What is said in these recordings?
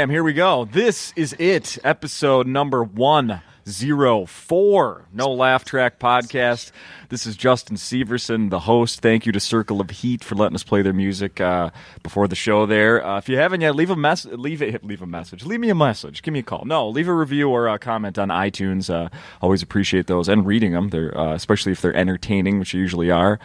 FM. Here we go. This is it. Episode number 104. NoLaughTrack podcast. This is Justin Severson, the host. Thank you to Circle of Heat for letting us play their music before the show there. If you haven't yet, leave a message. Leave me a message. Give me a call. No, leave a review or a comment on iTunes. Always appreciate those and reading them. They're especially if they're entertaining, which they usually are.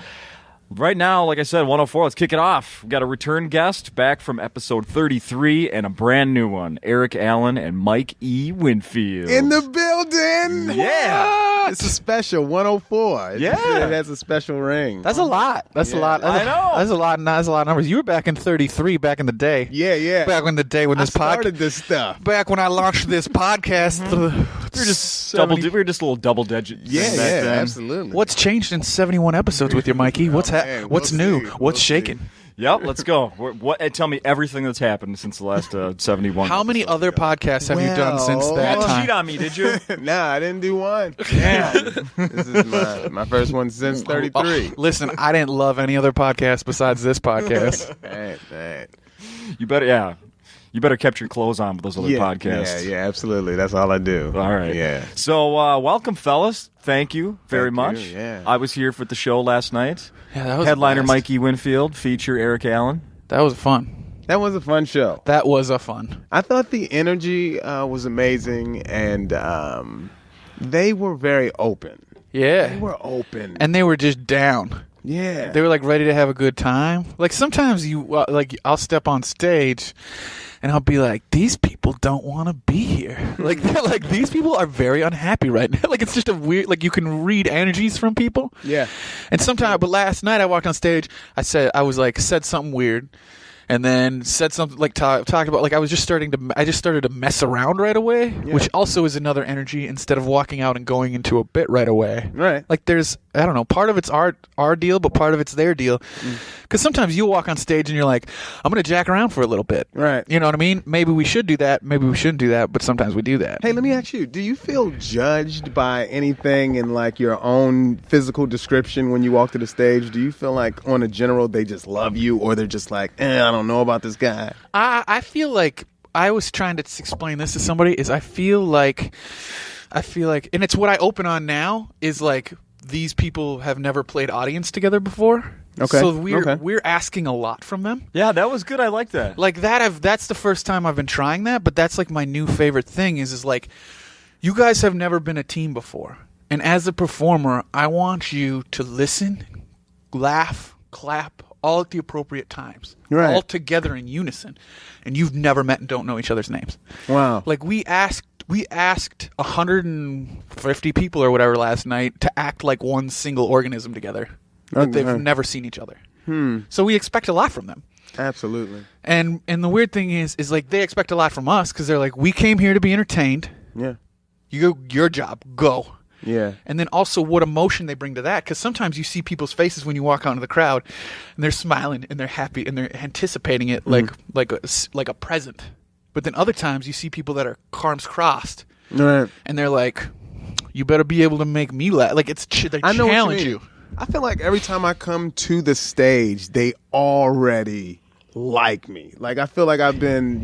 Right now, like I said, 104, let's kick it off. We've got a return guest back from episode 33 and a brand new one, Erik Allen and Mike E. Winfield. In the building! Yeah! What? It's a special 104. Yeah. It has a special ring. That's a lot. That's a lot. I know. That's a lot of numbers. You were back in 33 back in the day. Yeah. Back in the day when I started this stuff. Back when I launched this podcast. We were just a little double digit. Yeah, absolutely. What's changed in 71 episodes with your Mikey? What's What's new? What's shaking? Yep, let's go. Tell me everything that's happened since the last 71. How many other podcasts have you done since that You time? cheat on me, did you? Nah, I didn't do one. Yeah. This is my first one since 33. Listen, I didn't love any other podcast besides this podcast. Man. You better kept your clothes on with those other podcasts. Yeah, absolutely. That's all I do. All right. Yeah. So, welcome, fellas. Thank you very much. Yeah. I was here for the show last night. Yeah, that was Headliner a blast. Mike E. Winfield, feature Erik Allen. That was fun. That was a fun show. That was a fun. I thought the energy was amazing, and they were very open. Yeah. They were open. And they were just down. Yeah. They were like ready to have a good time. Like sometimes I'll step on stage and I'll be like, these people don't want to be here. Like they're like, these people are very unhappy right now. Like it's just a weird, like you can read energies from people. Yeah. And sometimes, but last night I walked on stage, I said something weird. And then said something like talked about like I just started to mess around right away, which also is another energy instead of walking out and going into a bit right away. Right. Like there's I don't know, part of it's our deal, but part of it's their deal. Because sometimes you walk on stage and you're like, I'm gonna jack around for a little bit. Right. You know what I mean? Maybe we should do that. Maybe we shouldn't do that. But sometimes we do that. Hey, let me ask you: do you feel judged by anything in like your own physical description when you walk to the stage? Do you feel like, on a general, they just love you, or they're just like, I don't know about this guy? I feel like I was trying to explain this to somebody. I feel like, and it's what I open on now is like these people have never played audience together before. Okay. So we're asking a lot from them. Yeah, that was good. I like that. Like that's the first time I've been trying that, but that's like my new favorite thing is like you guys have never been a team before. And as a performer, I want you to listen, laugh, clap, all at the appropriate times. Right. All together in unison. And you've never met and don't know each other's names. Wow. Like we asked 150 people or whatever last night to act like one single organism together. But they've never seen each other. So we expect a lot from them. Absolutely. And the weird thing is like they expect a lot from us because they're like, we came here to be entertained. Yeah. You go, your job, go. Yeah. And then also what emotion they bring to that, because sometimes you see people's faces when you walk out into the crowd, and they're smiling and they're happy and they're anticipating it like a present. But then other times you see people that are arms crossed, Right. and they're like, "You better be able to make me laugh." Like they challenge you. I feel like every time I come to the stage, they already like me. Like I feel like I've been,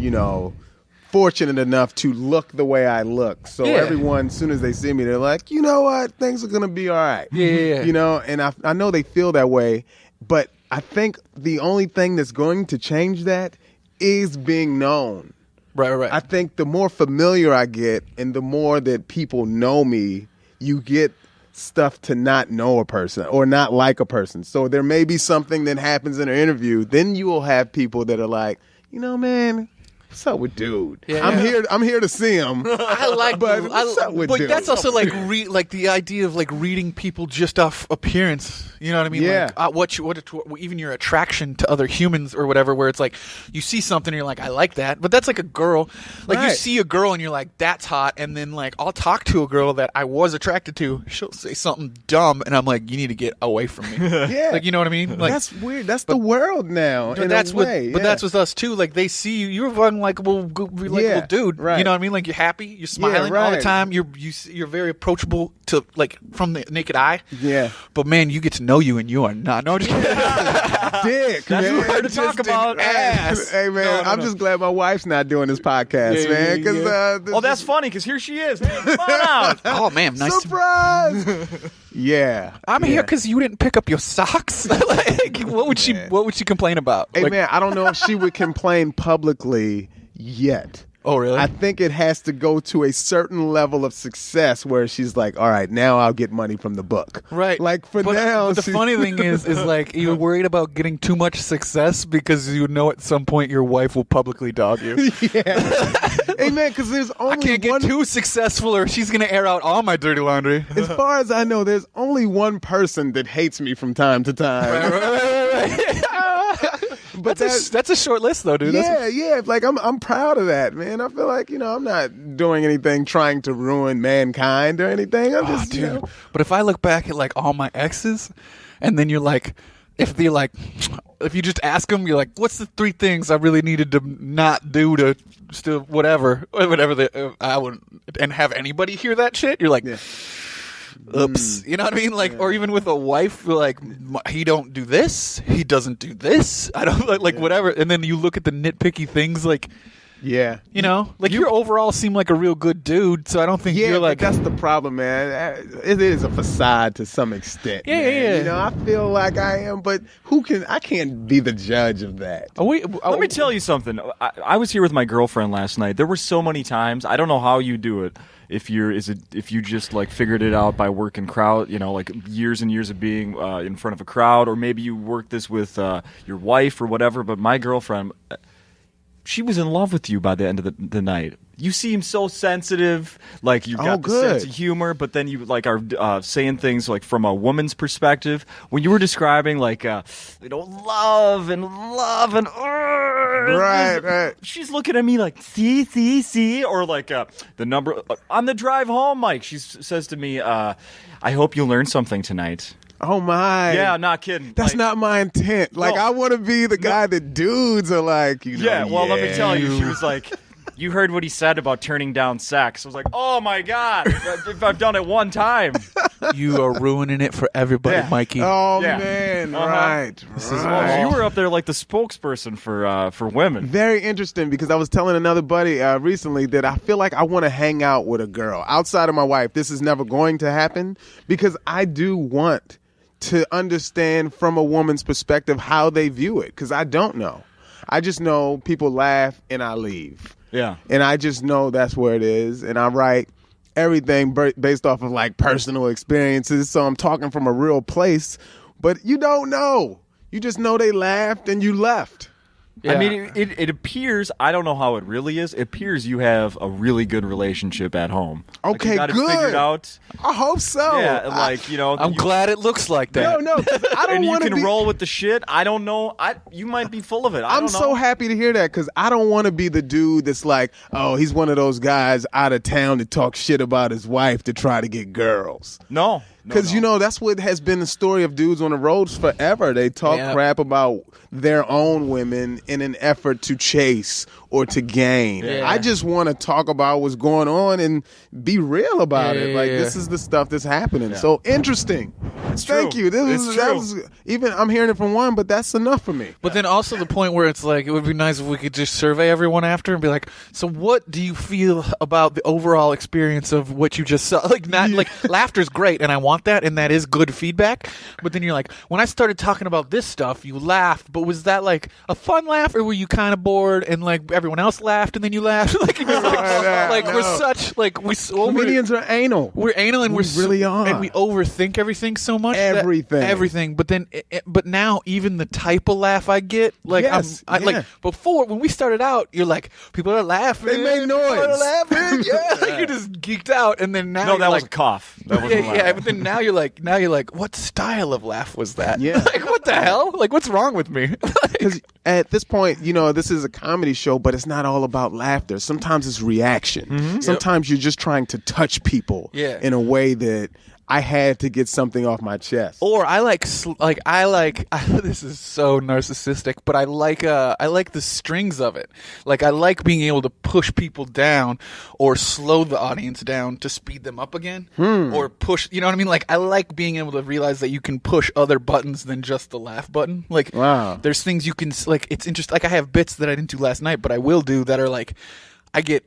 fortunate enough to look the way I look. So everyone, as soon as they see me, they're like, you know what? Things are going to be all right. Yeah. And I know they feel that way, but I think the only thing that's going to change that is being known. Right. I think the more familiar I get and the more that people know me, you get stuff to not know a person or not like a person. So there may be something that happens in an interview. Then you will have people that are like, man, what's up with dude? Yeah. I'm here to see him. I like, but what's up with but dude? that's also like like the idea of like reading people just off appearance. You know what I mean? Yeah. Like, even your attraction to other humans or whatever, where it's like you see something and you're like, I like that. But that's like a girl. Like you see a girl and you're like, that's hot. And then like I'll talk to a girl that I was attracted to. She'll say something dumb, and I'm like, you need to get away from me. Yeah. Like you know what I mean? Like that's weird. That's the world now. But in that's a way. But that's with us too. Like they see you. You're a relatable dude. Right. You know what I mean? Like you're happy. You're smiling all the right. time. You're very approachable to like from the naked eye. Yeah. But man, you get to know you, and you are not. No, I'm just kidding. dick. That's man. what we're here to talk about. ass. Hey man, I'm just glad my wife's not doing this podcast, man. Because That's funny because here she is. Hey, come on out. Oh man, nice. surprise. Yeah, I'm here because you didn't pick up your socks. Like, what would she complain about? Hey Like, man, I don't know if she would complain publicly yet. oh really? I think it has to go to a certain level of success where she's like, all right, now I'll get money from the book. Right. Like for but, now. But the funny thing is like you're worried about getting too much success because you know at some point your wife will publicly dog you. Yeah. Hey man, because there's only I can't get too successful or she's going to air out all my dirty laundry. As far as I know, there's only one person that hates me from time to time. Right. But That's a short list though, dude. yeah. Like I'm proud of that, man. I feel like I'm not doing anything trying to ruin mankind or anything. I'm just, dude. But if I look back at like all my exes, and then you're like, if you just ask them, you're like, what's the 3 things I really needed to not do to still whatever I would, and have anybody hear that shit? You're like. Yeah. Oops, you know what I mean? Like, or even with a wife, like he don't do this, he doesn't do this. I don't like whatever. And then you look at the nitpicky things, like, Yeah. like you overall seem like a real good dude. So I don't think Yeah, you're like. but that's the problem, man. It is a facade to some extent. Yeah, man. yeah. I feel like I am, but I can't be the judge of that. Let me tell you something. I was here with my girlfriend last night. There were so many times. I don't know how you do it. If you just like figured it out by working crowd, like years and years of being in front of a crowd, or maybe you worked this with your wife or whatever. But my girlfriend, she was in love with you by the end of the night. You seem so sensitive, like you've got the sense of humor, but then you like are saying things like from a woman's perspective. When you were describing like love and Right. she's looking at me like see, or like the number on the drive home. Mike, she says to me, "I hope you learn something tonight." Oh my! Yeah, not kidding. That's like, not my intent. Like No. I want to be the guy that dudes are like. Yeah, well, let me tell you, she was like, you heard what he said about turning down sex. I was like, oh my God, if I've done it one time. You are ruining it for everybody, Yeah. Mikey. Oh Yeah. man! Uh-huh. Right. Well, you were up there like the spokesperson for women. Very interesting because I was telling another buddy recently that I feel like I want to hang out with a girl outside of my wife. This is never going to happen because I do want to understand from a woman's perspective how they view it because I don't know. I just know people laugh and I leave. Yeah. And I just know that's where it is. And I write everything based off of like personal experiences. So I'm talking from a real place, but you don't know. You just know they laughed and you left. Yeah. I mean, it appears, I don't know how it really is, it appears you have a really good relationship at home. Okay, like you got it good. figured out. I hope so. Yeah, like, I'm glad it looks like that. No, I don't and you want to can be. roll with the shit. I don't know. You might be full of it. I I'm don't know. so happy to hear that because I don't want to be the dude that's like, oh, he's one of those guys out of town that talk shit about his wife to try to get girls. No. Because, that's what has been the story of dudes on the roads forever. They talk crap about their own women in an effort to chase or to gain. Yeah. I just want to talk about what's going on and be real about it. Like, this is the stuff that's happening. So interesting. Thank true. you. That It's was even I'm hearing it from one, but that's enough for me. But then also the point where it's like, it would be nice if we could just survey everyone after and be like, so what do you feel about the overall experience of what you just saw? Like, laughter's great, and I want that, and that is good feedback. But then you're like, when I started talking about this stuff, you laughed, but was that like a fun laugh, or were you kind of bored and like everyone else laughed and then you laughed? We're such like Comedians are anal. We're anal and We we're really are. and we overthink everything so much. Everything. But then, but now even the type of laugh I get, like Yes, like before when we started out, you're like people are laughing, They made noise. people are laughing, yeah, like you're just geeked out, and then now No, you're that like, was a cough. That was yeah. But then now you're like, what style of laugh was that? Yeah. like what the hell? Like what's wrong with me? Because at this point, this is a comedy show, but it's not all about laughter. Sometimes it's reaction. Sometimes you're just trying to touch people Yeah. in a way that I had to get something off my chest. Or I like this is so narcissistic, but I like the strings of it. Like I like being able to push people down or slow the audience down to speed them up again, or push. You know what I mean? Like I like being able to realize that you can push other buttons than just the laugh button. Like there's things you can like. It's interesting. Like I have bits that I didn't do last night, but I will do that are like I get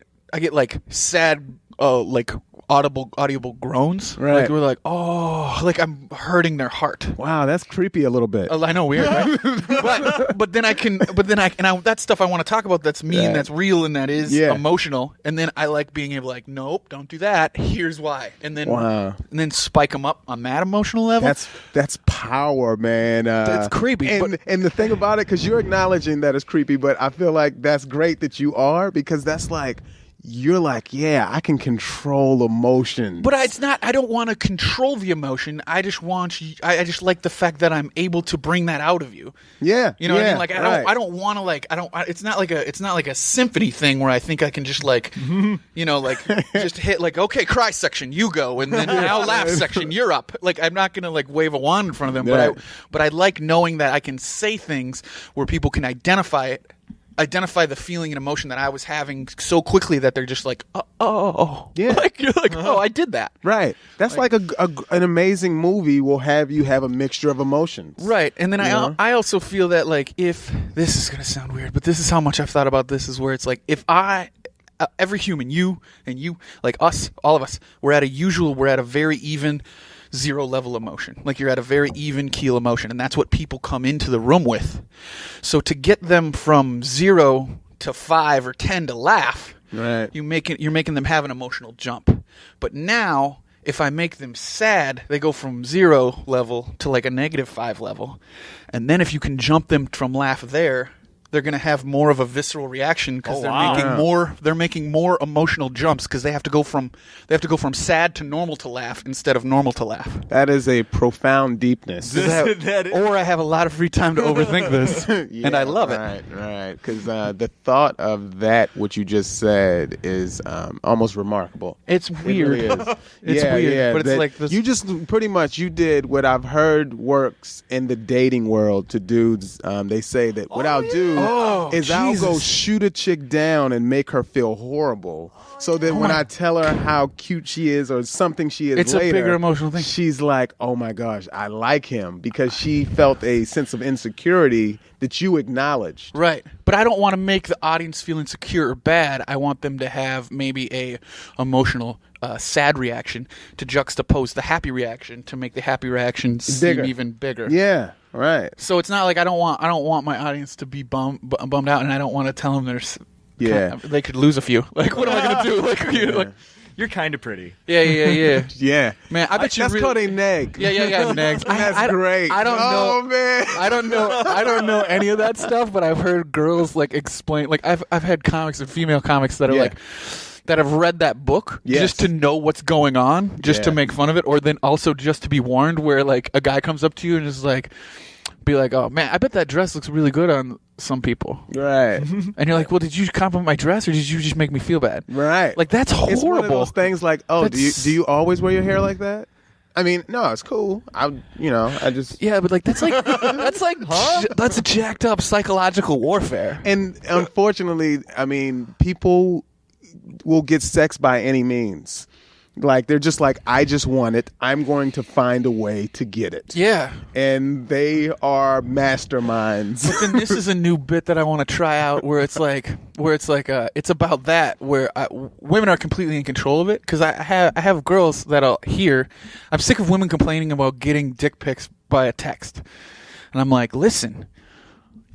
like sad like audible groans. Right. Like we're like, oh, like I'm hurting their heart. Wow, that's creepy a little bit. I know, weird, right? but then I that stuff I want to talk about that's me and that's real and that is emotional. And then I like being able to like, nope, don't do that. Here's why. And then spike them up on that emotional level. That's power, man. That's creepy. And the thing about it, because you're acknowledging that it's creepy, but I feel like that's great that you are, because that's like, you're like, yeah, I can control emotions. But it's not. I don't want to control the emotion. I just like the fact that I'm able to bring that out of you. Yeah, you know what I mean. Like I don't want to like. It's not like a symphony thing where I think I can just like, you know, like just hit like, okay, cry section, you go, and then now laugh section, you're up. Like I'm not gonna like wave a wand in front of them. Right. But I like knowing that I can say things where people can identify the feeling and emotion that I was having so quickly that they're just like, yeah, like you're like, oh, I did that, right? That's like an amazing movie will have you have a mixture of emotions, right? And then I also feel that like if this is gonna sound weird, but this is how much I've thought about this, is where it's like if every human, you and you, like us, all of us, we're at a very even zero level emotion. Like you're at a very even keel emotion, and that's what people come into the room with. So to get them from 0 to 5 or 10 to laugh, right, you're making them have an emotional jump. But now if I make them sad, they go from 0 level to like a -5 level. And then if you can jump them from laugh there, they're going to have more of a visceral reaction because they're making more emotional jumps because they have to go from sad to normal to laugh instead of normal to laugh. That is a profound deepness. Or I have a lot of free time to overthink this, and I love it. Right. Because the thought of that, what you just said, is almost remarkable. It's weird. It really is. It's weird, but it's like this. You just pretty much you did what I've heard works in the dating world to dudes. They say that what I'll do is I'll go shoot a chick down and make her feel horrible, so that when I tell her how cute she is or something she is it's later, a bigger emotional thing. She's like, oh my gosh, I like him, because she felt a sense of insecurity that you acknowledged. Right. But I don't want to make the audience feel insecure or bad. I want them to have maybe a emotional sad reaction to juxtapose the happy reaction to make the happy reaction seem even bigger. Yeah. Right. So it's not like I don't want my audience to be bummed out, and I don't want to tell them they could lose a few. Like, what am I going to do? Like, you're kind of pretty. Yeah. Yeah. Man, I bet you that's called a neg. Yeah, negs. That's great. I don't know. Oh man. I don't know any of that stuff, but I've heard girls like explain. Like I've had comics and female comics that are like, that have read that book just to know what's going on, just to make fun of it, or then also just to be warned, where like a guy comes up to you and is like, be like, oh man, I bet that dress looks really good on some people. Right. And you're like, well, did you compliment my dress or did you just make me feel bad? Right. Like that's horrible. It's one of those things like, oh, do you always wear your hair like that? I mean, no, it's cool. I just but like that's that's a jacked up psychological warfare. And unfortunately, I mean, people will get sex by any means. Like they're just like, I just want it. I'm going to find a way to get it. Yeah. And they are masterminds. But then this is a new bit that I want to try out, where it's it's about that, where women are completely in control of it. Because I have girls that'll hear, I'm sick of women complaining about getting dick pics by a text, and I'm like, listen,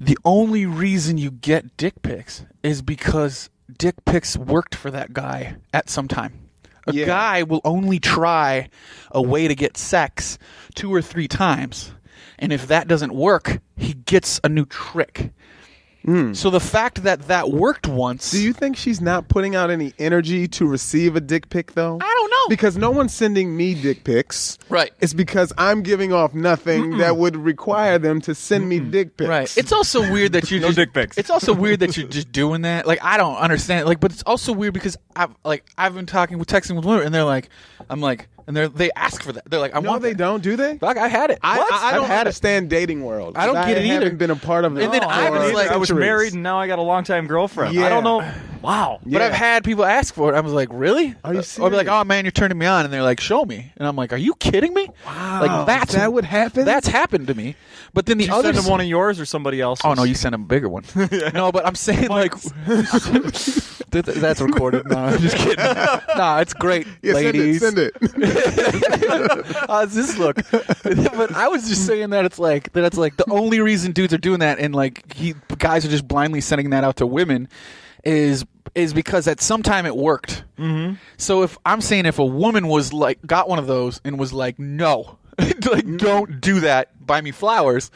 the only reason you get dick pics is because dick pics worked for that guy at some time. A guy will only try a way to get sex 2 or 3 times. And if that doesn't work, he gets a new trick. So the fact that worked once... Do you think she's not putting out any energy to receive a dick pic, though? I don't know. Because no one's sending me dick pics. Right. It's because I'm giving off nothing that would require them to send me dick pics. Right. It's also weird that you're no dick pics. It's also weird that you're just doing that. Like, I don't understand. Like, but it's also weird because I've been texting with women, and they're like, I'm like, and they ask for that. They're like, I No, want they that. don't. Do they? Fuck, I had it. I don't had it. understand dating world. I don't get it either. I haven't been a part of it. And then I was like- I was centuries. married and now I got a longtime girlfriend. Yeah. I don't know. Wow. But I've had people ask for it. I was like, really? Are you Or be like, serious? oh man, you're turning me on, and they're like, show me, and I'm like, are you kidding me? Wow. Like that's Is that what happened? That's happened to me. But then the Did you other send him one of yours or somebody else's? Oh no, you sent him a bigger one. No, but I'm saying like that's recorded. No, I'm just kidding. Nah, it's great, Yeah, ladies. Send it. How's this look? But I was just saying that it's like the only reason dudes are doing that and like guys are just blindly sending that out to women is because at some time it worked. Mm-hmm. So if a woman was like got one of those and was like, no, like don't do that, buy me flowers.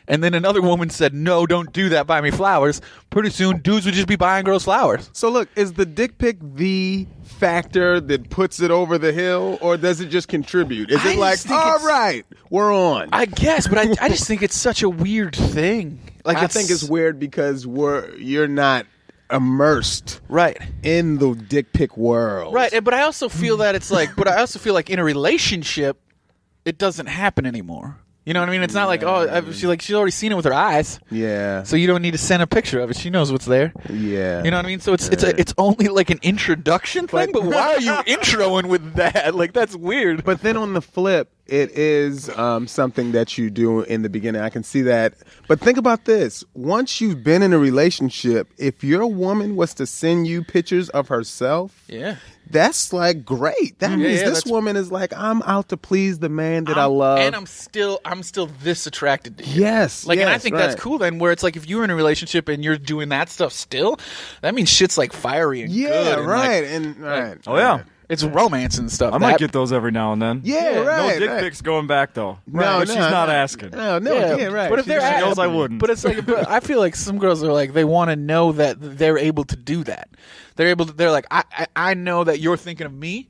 And then another woman said, no, don't do that, buy me flowers. Pretty soon, dudes would just be buying girls flowers. So look, is the dick pic the factor that puts it over the hill, or does it just contribute? Is I it like, just think all it's- right, we're on? I guess, but I just think it's such a weird thing. Like I think it's weird because you're not immersed right. in the dick pic world. Right, but I also feel that it's like, in a relationship, it doesn't happen anymore. You know what I mean? It's not like, she's already seen it with her eyes, Yeah. so you don't need to send a picture of it. She knows what's there. Yeah. You know what I mean? So it's only like an introduction thing. But why are you introing with that? Like that's weird. But then on the flip, it is something that you do in the beginning. I can see that. But think about this. Once you've been in a relationship, if your woman was to send you pictures of herself, Yeah. that's like great. That means this woman is like, I'm out to please the man that I love. And I'm still this attracted to you. Yes. Like, and I yes, think right. that's cool then, where it's like if you're in a relationship and you're doing that stuff still, that means shit's like fiery and Yeah, good. And right. like, and right. Oh, yeah. right. it's romance and stuff. I might get those every now and then. Yeah, right. No dick right. pics going back, though. No, But she's not asking. No, yeah, right. But if they're She knows asking- I wouldn't. But it's like, but I feel like some girls are like, they want to know that they're able to do that. They're like, I know that you're thinking of me,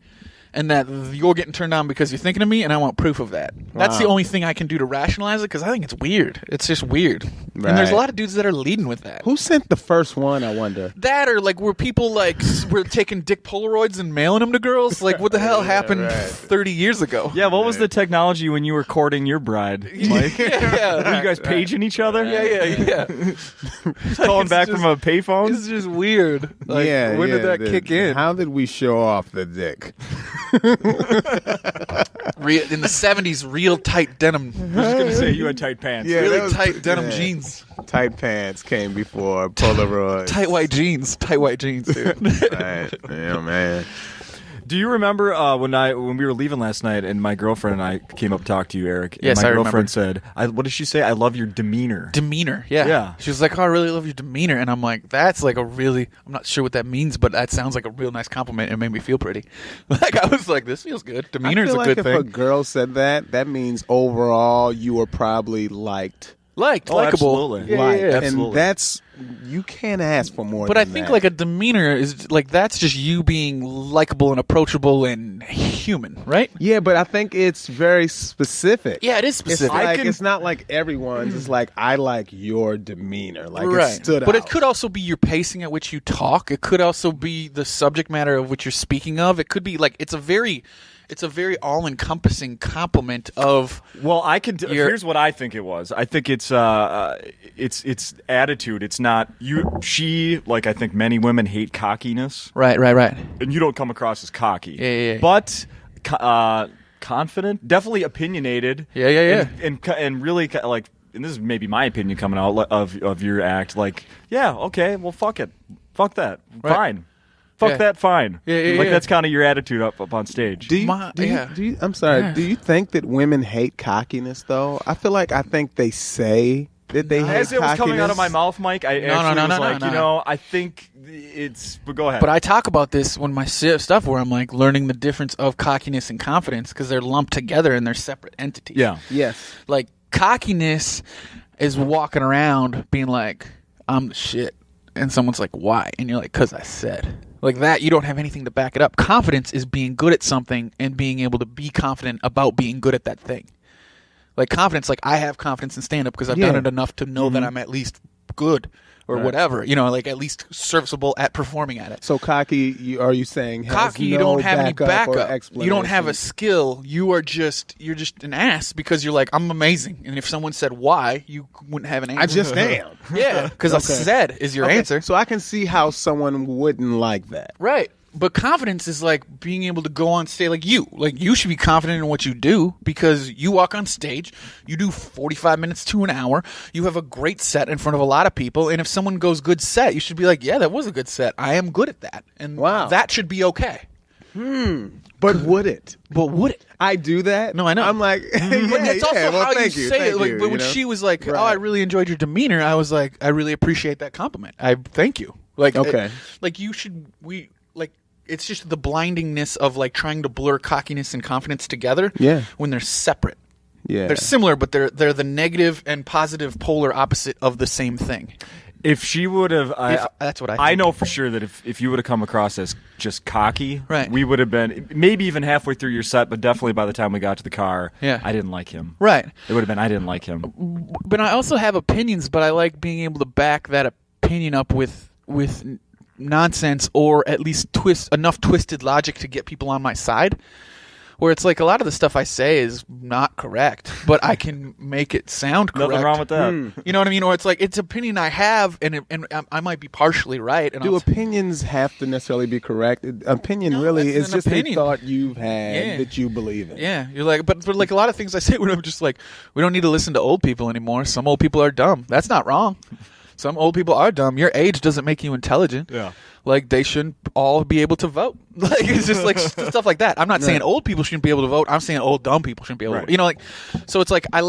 and that you're getting turned on because you're thinking of me, and I want proof of that. That's the only thing I can do to rationalize it, because I think it's weird. It's just weird. And there's a Right. lot of dudes that are leading with that. Who sent the first one, I wonder? That or like were people like we're taking dick Polaroids and mailing them to girls? Like what the hell happened right. 30 years ago? Yeah, what was the technology when you were courting your bride, Mike? Yeah. Were you guys paging each other? Yeah. Calling back just- from a payphone? It's just weird. Like, when did that kick in? How did we show off the dick? In the 70s, real tight denim. I was just going to say you had tight pants. Yeah, that Really was- tight denim yeah. jeans. Tight pants came before Polaroid. Tight white jeans, dude. Right. Yeah, man. Do you remember when we were leaving last night and my girlfriend and I came up to talk to you, Eric? And Yes, my I girlfriend said, what did she say? I love your demeanor. Demeanor, yeah. Yeah. She was like, oh, I really love your demeanor. And I'm like, that's like I'm not sure what that means, but that sounds like a real nice compliment. It made me feel pretty. Like, I was like, this feels good. Demeanor's I feel a like good if a thing. girl said that, that means overall you were probably liked. Likable. absolutely. Yeah, Liked. yeah, yeah. Absolutely. And that's, you can't ask for more But I than think that. like a demeanor is like that's just you being likable and approachable and human, right? Yeah, but I think it's very specific. Yeah, it is It's specific. like it's not like everyone's. It's like I like your demeanor. Like Right. it stood But out. it could also be your pacing at which you talk. It could also be the subject matter of which you're speaking of. It could be like it's a very all-encompassing compliment of Well, here's what I think it was. I think it's attitude. It's not she, like I think many women hate cockiness. right. And you don't come across as cocky. Yeah. But confident, definitely opinionated. Yeah. And really like, and this is maybe my opinion coming out of your act. Like, yeah, okay, well, fuck it, fuck that, Right. fine, fuck Yeah. that, fine. Yeah, like yeah. that's kind of your attitude up on stage. Do you, My- do you- yeah. do you- I'm sorry. Yeah. Do you think that women hate cockiness, though? I think they say that they hate As it was coming out of my cockiness. mouth, Mike, I No, actually no, was no, like, no. you know, I think it's. But go ahead. But I talk about this when my stuff where I'm like learning the difference of cockiness and confidence because they're lumped together and they're separate entities. yeah. Yes. Like cockiness is walking around being like, I'm the shit. And someone's like, why? And you're like, because I said. Like that, you don't have anything to back it up. Confidence is being good at something and being able to be confident about being good at that thing. Like confidence, like I have confidence in stand-up because I've done Yeah. it enough to know that I'm at least good or whatever. You know, like at least serviceable at performing at it. So cocky, are you saying has Cocky, you no don't have any or backup. You don't have a explanation? skill. You're just an ass because you're like, I'm amazing. And if someone said why, you wouldn't have an answer. I just am. Yeah, because I said is your answer. So I can see how someone wouldn't like that. Right. But confidence is like being able to go on stage like you should be confident in what you do because you walk on stage, you do 45 minutes to an hour, you have a great set in front of a lot of people, and if someone goes good set, you should be like, yeah, that was a good set. I am good at that. And that should be okay. But would it? But would it? I do that? No, I know. I'm like, But that's also how you say it. Like, but when you know? she was like, Right. "Oh, I really enjoyed your demeanor," I was like, "I really appreciate that compliment. I thank you." Like, Okay. like you should. It's just the blindingness of like trying to blur cockiness and confidence together. Yeah. When they're separate. Yeah. They're similar, but they're the negative and positive polar opposite of the same thing. If she would have, That's what I think. I know for sure that if you would have come across as just cocky, Right. we would have been maybe even halfway through your set, but definitely by the time we got to the car, Yeah. I didn't like him. Right. It would have been I didn't like him. But I also have opinions, but I like being able to back that opinion up with nonsense or at least enough twisted logic to get people on my side. Where it's like a lot of the stuff I say is not correct, but I can make it sound correct. Nothing wrong with that. You know what I mean? Or it's like it's opinion I have, and I might be partially right. And Do opinions have to necessarily be correct? Opinion No, really that's is an just opinion. a thought you've had Yeah. that you believe in. Yeah, you're like, but like a lot of things I say when I'm just like, we don't need to listen to old people anymore. Some old people are dumb. That's not wrong. Some old people are dumb. Your age doesn't make you intelligent. Yeah. Like they shouldn't all be able to vote. Like it's just like stuff like that. I'm not saying old people shouldn't be able to vote. I'm saying old dumb people shouldn't be able to vote. You know, like so it's like I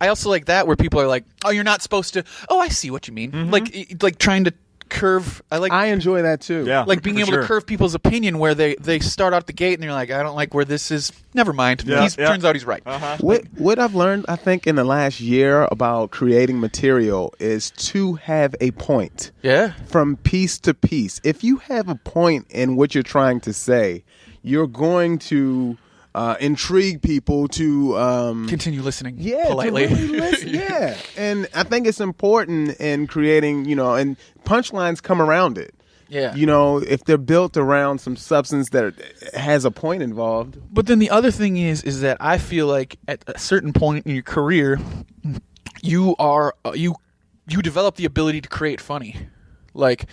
also like that where people are like, oh, you're not supposed to. Oh, I see what you mean. Like trying to curve. I enjoy that too. Yeah. like being for able sure. to curve people's opinion where they start out the gate and they're like, I don't like where this is. Never mind. Yeah, Turns out he's right. What I've learned, I think, in the last year about creating material is to have a point. Yeah. From piece to piece. If you have a point in what you're trying to say, you're going to intrigue people to Continue listening to politely. really listen. Yeah. And I think it's important in creating, and punchlines come around it. Yeah. If they're built around some substance that has a point involved. But then the other thing is that I feel like at a certain point in your career, you develop the ability to create funny. Like,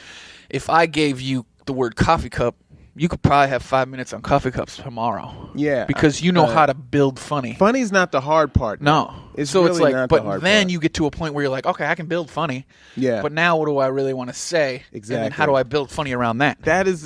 if I gave you the word coffee cup, you could probably have 5 minutes on coffee cups tomorrow. Yeah. Because you know how to build funny. Funny's not the hard part. No. It's so really it's like, not the but hard then part. you get to a point where you're like, okay, I can build funny. Yeah. But now what do I really want to say? Exactly. And then how do I build funny around that? That is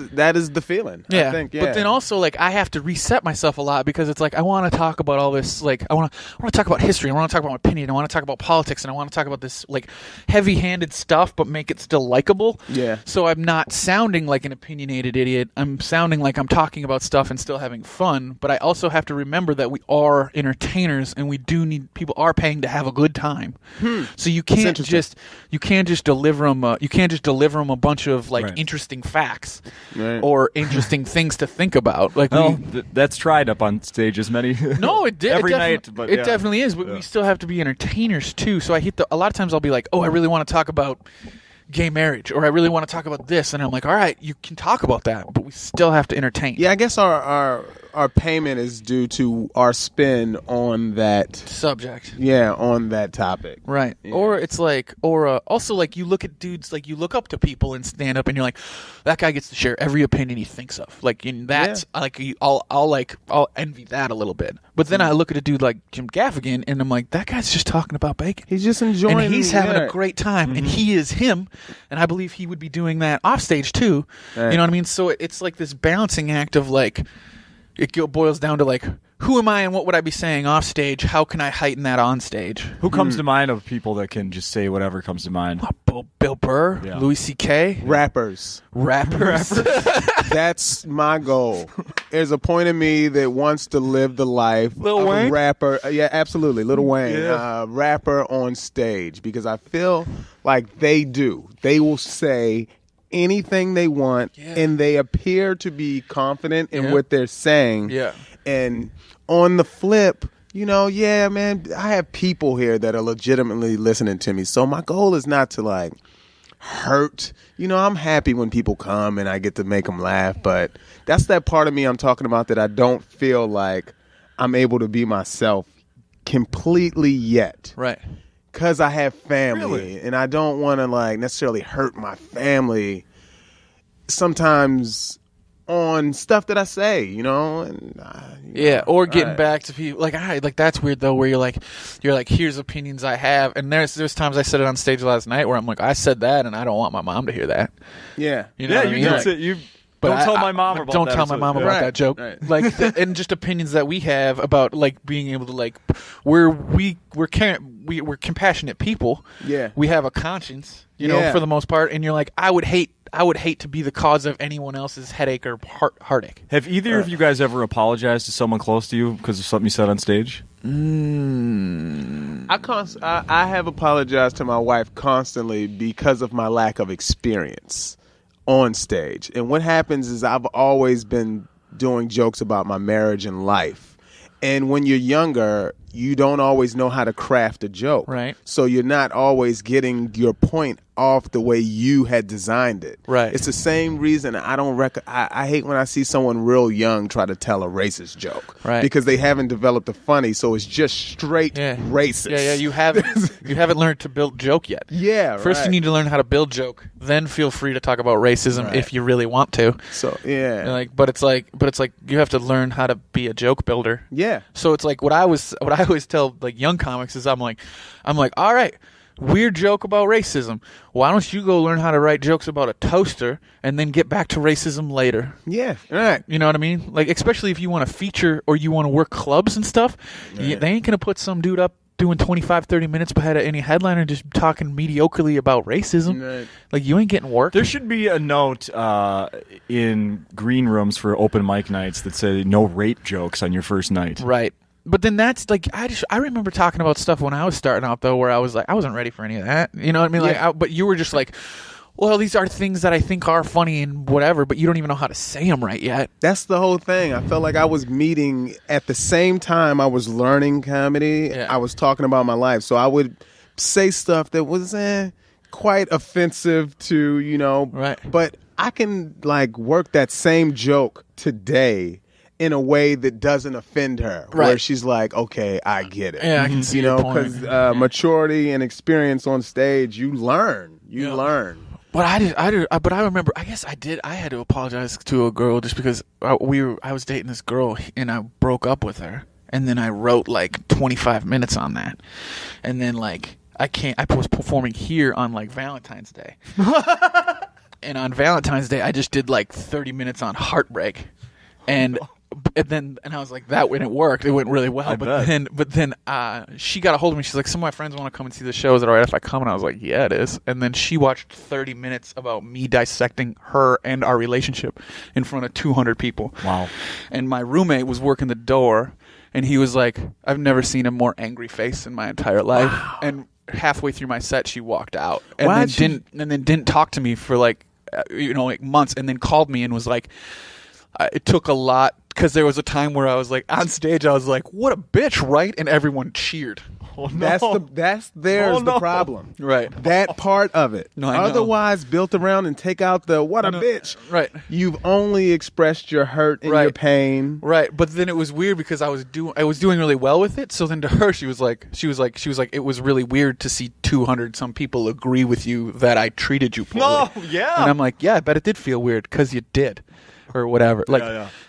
the feeling. Yeah. I think, But then also, like, I have to reset myself a lot because it's like I want to talk about all this. Like, I want to talk about history. I want to talk about my opinion. I want to talk about politics, and I want to talk about this like heavy-handed stuff, but make it still likable. Yeah. So I'm not sounding like an opinionated idiot. I'm sounding like I'm talking about stuff and still having fun. But I also have to remember that we are entertainers, and we do need people are paying to have a good time. So you can't just deliver them. You can't just deliver them a bunch of like Right. interesting facts Right. or interesting things to think about. Like Well, that's tried up on stage as many. no, it did every it night. defi- But it yeah. definitely is. But we still have to be entertainers too. So I hit a lot of times I'll be like, oh, I really want to talk about gay marriage, or I really want to talk about this, and I'm like, all right, you can talk about that, but we still have to entertain. Yeah, I guess our payment is due to our spin on that. Subject. Yeah, on that topic. Right. Yeah. Or it's like, also like you look at dudes, like you look up to people in stand up and you're like, that guy gets to share every opinion he thinks of. Like, in that's like, I'll envy that a little bit. But then I look at a dude like Jim Gaffigan and I'm like, that guy's just talking about bacon. He's just enjoying And he's having yeah. a great time, and he is him, and I believe he would be doing that off stage too. Right. You know what I mean? So it's like this balancing act of like, boils down to like, who am I and what would I be saying off stage? How can I heighten that on stage? Who comes to mind of people that can just say whatever comes to mind? Bill Burr, Yeah. Louis C.K., Rappers. rappers. That's my goal. There's a point in me that wants to live the life Lil of Wayne? a rapper. Yeah, absolutely. Lil Wayne, Yeah. rapper on stage, because I feel like they do. They will say anything they want, and they appear to be confident in what they're saying. Yeah. And on the flip, man, I have people here that are legitimately listening to me. So my goal is not to like hurt. I'm happy when people come and I get to make them laugh, but that's that part of me I'm talking about that I don't feel like I'm able to be myself completely yet. Right. Because I have family, Really? and I don't want to necessarily hurt my family sometimes on stuff that I say, and or getting back to people like that's weird though, where you're like here's opinions I have, and there's times I said it on stage last night where I'm like, I said that and I don't want my mom to hear that. Yeah. You know what I mean? Did say you. But Don't tell my mom about that. Don't tell my mom about Right. that joke. Right. And just opinions that we have about being able to we're compassionate people. Yeah. We have a conscience, for the most part. And you're like, I would hate to be the cause of anyone else's headache or heartache. Have either of you guys ever apologized to someone close to you because of something you said on stage? I have apologized to my wife constantly because of my lack of experience on stage. And what happens is I've always been doing jokes about my marriage and life. And when you're younger, you don't always know how to craft a joke. Right. So you're not always getting your point off the way you had designed it. Right. It's the same reason I hate when I see someone real young try to tell a racist joke. Right. Because they haven't developed the funny, so it's just straight racist. Yeah, you haven't learned to build joke yet. Yeah, First, right. you need to learn how to build joke. Then, feel free to talk about racism Right. if you really want to. So, yeah. But it's like you have to learn how to be a joke builder. Yeah. So it's like what I always tell young comics is I'm like, all right, weird joke about racism. Why don't you go learn how to write jokes about a toaster and then get back to racism later? Yeah, right. You know what I mean? Especially if you want to feature or you want to work clubs and stuff, they ain't going to put some dude up doing 25, 30 minutes behind any headliner just talking mediocrely about racism. Right. You ain't getting work. There should be a note in green rooms for open mic nights that say no rape jokes on your first night. Right. But then that's I remember talking about stuff when I was starting out though, where I was like, I wasn't ready for any of that. You know what I mean? Yeah. But you were just like, well, these are things that I think are funny and whatever, but you don't even know how to say them right yet. That's the whole thing. I felt like I was meeting at the same time I was learning comedy. Yeah. I was talking about my life. So I would say stuff that was quite offensive to, Right. But I can work that same joke today in a way that doesn't offend her, where Right. she's like, okay, I get it. Yeah, I can see your point. because maturity and experience on stage, you learn. You learn. But but I remember, I guess I had to apologize to a girl just because I was dating this girl and I broke up with her. And then I wrote 25 minutes on that. And then I was performing here on Valentine's Day. And on Valentine's Day, I just did 30 minutes on heartbreak. And I was like, that when it worked, it went really well. But then she got a hold of me. She's like, some of my friends want to come and see the show. Is it all right if I come? And I was like, yeah, it is. And then she watched 30 minutes about me dissecting her and our relationship in front of 200 people. Wow. And my roommate was working the door, and he was like, I've never seen a more angry face in my entire life. Wow. And halfway through my set, she walked out and then didn't talk to me for months, and then called me and was like, it took a lot. Because there was a time where I was on stage, I was like, what a bitch, right? And everyone cheered. Oh, no. There's Oh, no. the problem. Right. That part of it. No, I know. Otherwise, built around and take out the what a bitch. Right. You've only expressed your hurt and your pain. Right. But then it was weird because I was doing really well with it. So then to her, she was like, it was really weird to see 200 some people agree with you that I treated you poorly. No, yeah. And I'm like, yeah, I bet it did feel weird because you did. Or whatever,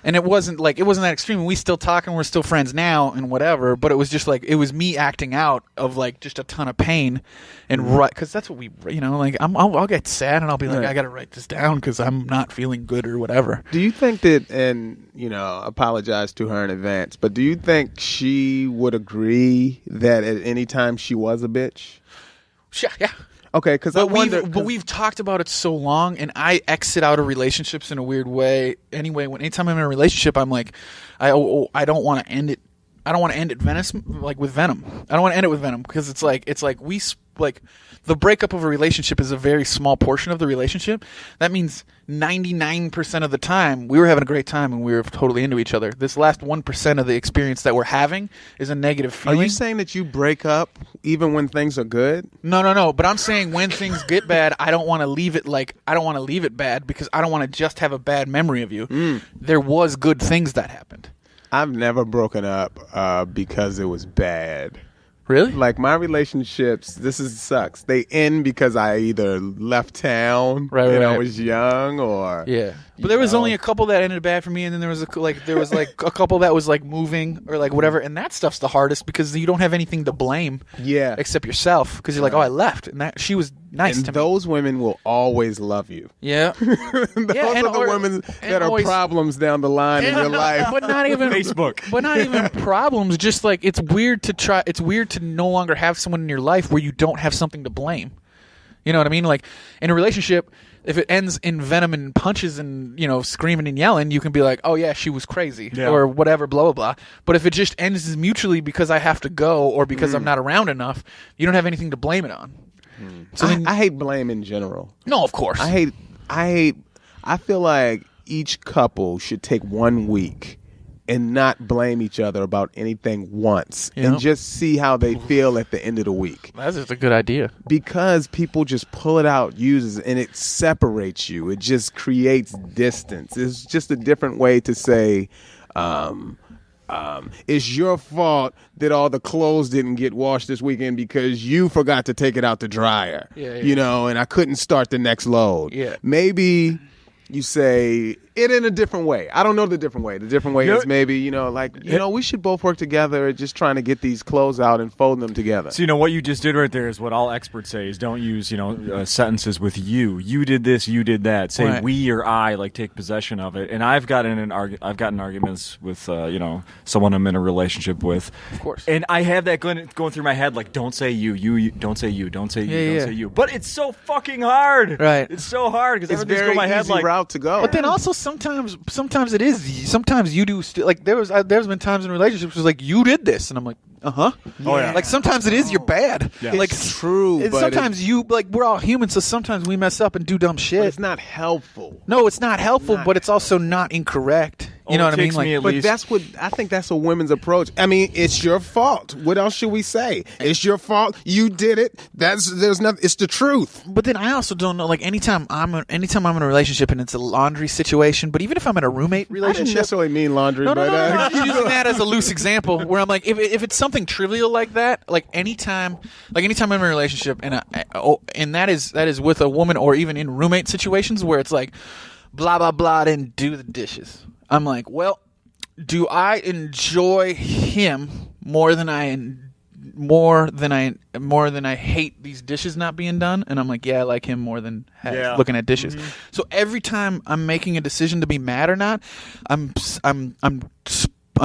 and it wasn't that extreme. We still talk and we're still friends now and whatever. But it was just it was me acting out of just a ton of pain, and because that's what we, I'll get sad and I'll be like, I got to write this down because I'm not feeling good or whatever. Do you think that, and apologize to her in advance, but do you think she would agree that at any time she was a bitch? Yeah. Okay, because I wonder. But we've talked about it so long, and I exit out of relationships in a weird way. Anyway, anytime I'm in a relationship, I'm like, I don't want to end it. I don't want to end it with Venom. I don't want to end it with Venom because it's like we like the breakup of a relationship is a very small portion of the relationship. That means 99% of the time we were having a great time and we were totally into each other. This last 1% of the experience that we're having is a negative feeling. Are you saying that you break up even when things are good? No. But I'm saying when things get bad, I don't want to leave it bad because I don't want to just have a bad memory of you. There was good things that happened. I've never broken up because it was bad. Really? Like my relationships, sucks. They end because I either left town and I was young, or But there was only a couple that ended bad for me, and then there was a couple that was like moving or like whatever, and that stuff's the hardest because you don't have anything to blame, except yourself, because you're like, oh, I left, and that she was nice and to me. Those women will always love you. Yeah, those are the women that are problems down the line in your life. But not even Facebook. But not even problems. Just like it's weird to no longer have someone in your life where you don't have something to blame. You know what I mean? Like in a relationship, if it ends in venom and punches and, screaming and yelling, you can be like, oh yeah, she was crazy or whatever, blah, blah, blah. But if it just ends mutually because I have to go or because I'm not around enough, you don't have anything to blame it on. So I hate blame in general. No, of course. I feel like each couple should take 1 week and not blame each other about anything once and just see how they feel at the end of the week. That's just a good idea. Because people just pull it out, uses it, and it separates you. It just creates distance. It's just a different way to say, it's your fault that all the clothes didn't get washed this weekend because you forgot to take it out the dryer. And I couldn't start the next load. Maybe you say it in a different way. I don't know the different way. The different way is maybe, we should both work together just trying to get these clothes out and fold them together. So, what you just did right there is what all experts say is don't use, sentences with you. You did this, you did that. Say we or I, like take possession of it. And I've gotten arguments with, someone I'm in a relationship with. Of course. And I have that going through my head, like, don't say you, don't say you, don't say you, don't say you. But it's so fucking hard. Right. It's so hard because everything's very going my head easy like route to go. But then also sometimes it is. Sometimes you do. Like there's been times in relationships where it's like you did this, and I'm like, Oh yeah. Like sometimes it is you're bad. Yeah. Like it's true. And but sometimes we're all human, so sometimes we mess up and do dumb shit. But it's not helpful. No, it's not helpful, but it's also not incorrect. You know what I mean? Like, but I think that's a women's approach. I mean, it's your fault. What else should we say? It's your fault. You did it. There's nothing. It's the truth. But then I also don't know. Like anytime I'm in a relationship and it's a laundry situation, but even if I'm in a roommate relationship, I didn't necessarily mean laundry. No, but I'm just using that as a loose example. Where I'm like, if it's something trivial like that, like anytime I'm in a relationship and that is with a woman or even in roommate situations where it's like, blah blah blah, didn't do the dishes. I'm like, well, do I enjoy him more than I hate these dishes not being done? And I'm like, yeah, I like him more than looking at dishes. Mm-hmm. So every time I'm making a decision to be mad or not, I'm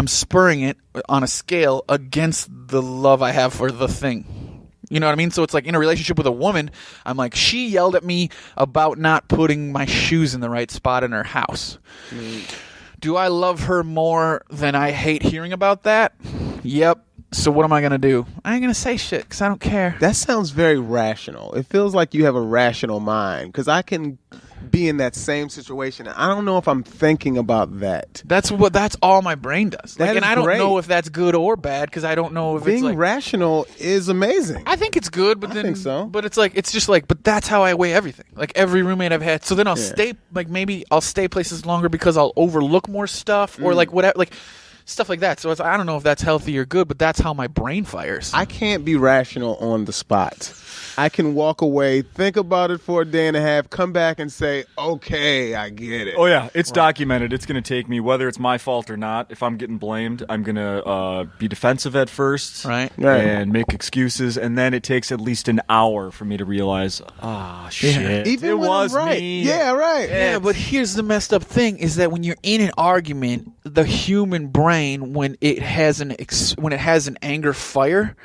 spurring it on a scale against the love I have for the thing. You know what I mean? So it's like in a relationship with a woman, I'm like, she yelled at me about not putting my shoes in the right spot in her house. Do I love her more than I hate hearing about that? Yep. So what am I going to do? I ain't going to say shit because I don't care. That sounds very rational. It feels like you have a rational mind because I can be in that same situation. I don't know if I'm thinking about that. That's all my brain does. Like, and I don't know if that's good or bad because I don't know if being it's like, rational is amazing. I think it's good, but I think so. But it's just like, but that's how I weigh everything. Like every roommate I've had. So then I'll stay, like maybe I'll stay places longer because I'll overlook more stuff or like whatever, like stuff like that. So I don't know if that's healthy or good, but that's how my brain fires. I can't be rational on the spot. I can walk away, think about it for a day and a half, come back and say, okay, I get it. Oh, yeah. It's documented. It's going to take me, whether it's my fault or not, if I'm getting blamed, I'm going to be defensive at first. Right. And make excuses. And then it takes at least an hour for me to realize, shit. Even it when was I'm right. me. Yeah, right. Yeah, but here's the messed up thing is that when you're in an argument, the human brain, when it has an anger fire,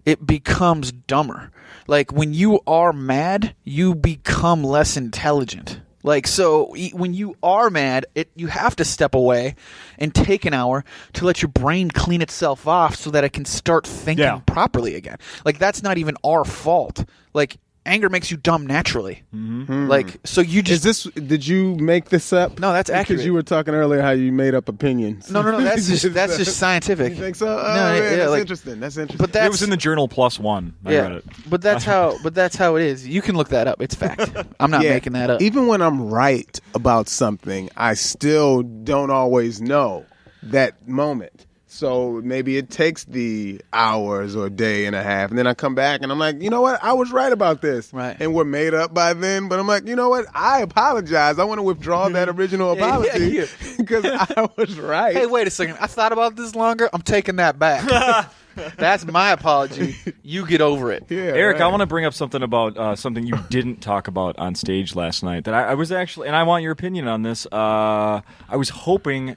it becomes dumber. Like when you are mad, you become less intelligent. Like, so when you are mad, you have to step away and take an hour to let your brain clean itself off so that it can start thinking properly again. Like, that's not even our fault. Like, anger makes you dumb naturally. Mm-hmm. Like, so you just... Did you make this up? No, that's accurate. Because you were talking earlier how you made up opinions. No, that's just scientific. You think so? Oh, No, man, that's like, interesting. That's interesting. But that's, it was in the journal +1. I read it. But that's how it is. You can look that up. It's fact. I'm not making that up. Even when I'm right about something, I still don't always know that moment. So maybe it takes the hours or a day and a half, and then I come back and I'm like, you know what? I was right about this. Right. And we're made up by then, but I'm like, you know what? I apologize. I want to withdraw that original apology because I was right. Hey, wait a second. I thought about this longer. I'm taking that back. That's my apology. You get over it. Yeah, Erik, right. I want to bring up something about something you didn't talk about on stage last night that I was actually, and I want your opinion on this. I was hoping,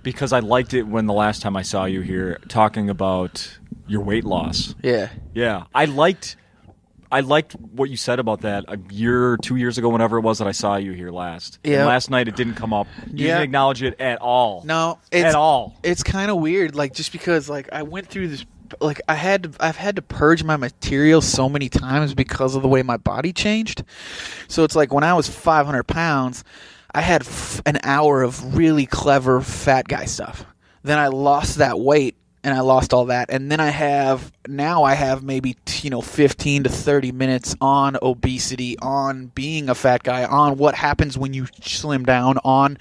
because I liked it when the last time I saw you here, talking about your weight loss. Yeah. Yeah. I liked what you said about that a year, 2 years ago, whenever it was that I saw you here last. Yeah. And last night it didn't come up. You didn't acknowledge it at all. No. At all. It's kind of weird, like, just because, like, I went through this, like, I've had to purge my material so many times because of the way my body changed. So it's like when I was 500 pounds, I had an hour of really clever fat guy stuff. Then I lost that weight, and I lost all that. And then I have maybe 15 to 30 minutes on obesity, on being a fat guy, on what happens when you slim down, on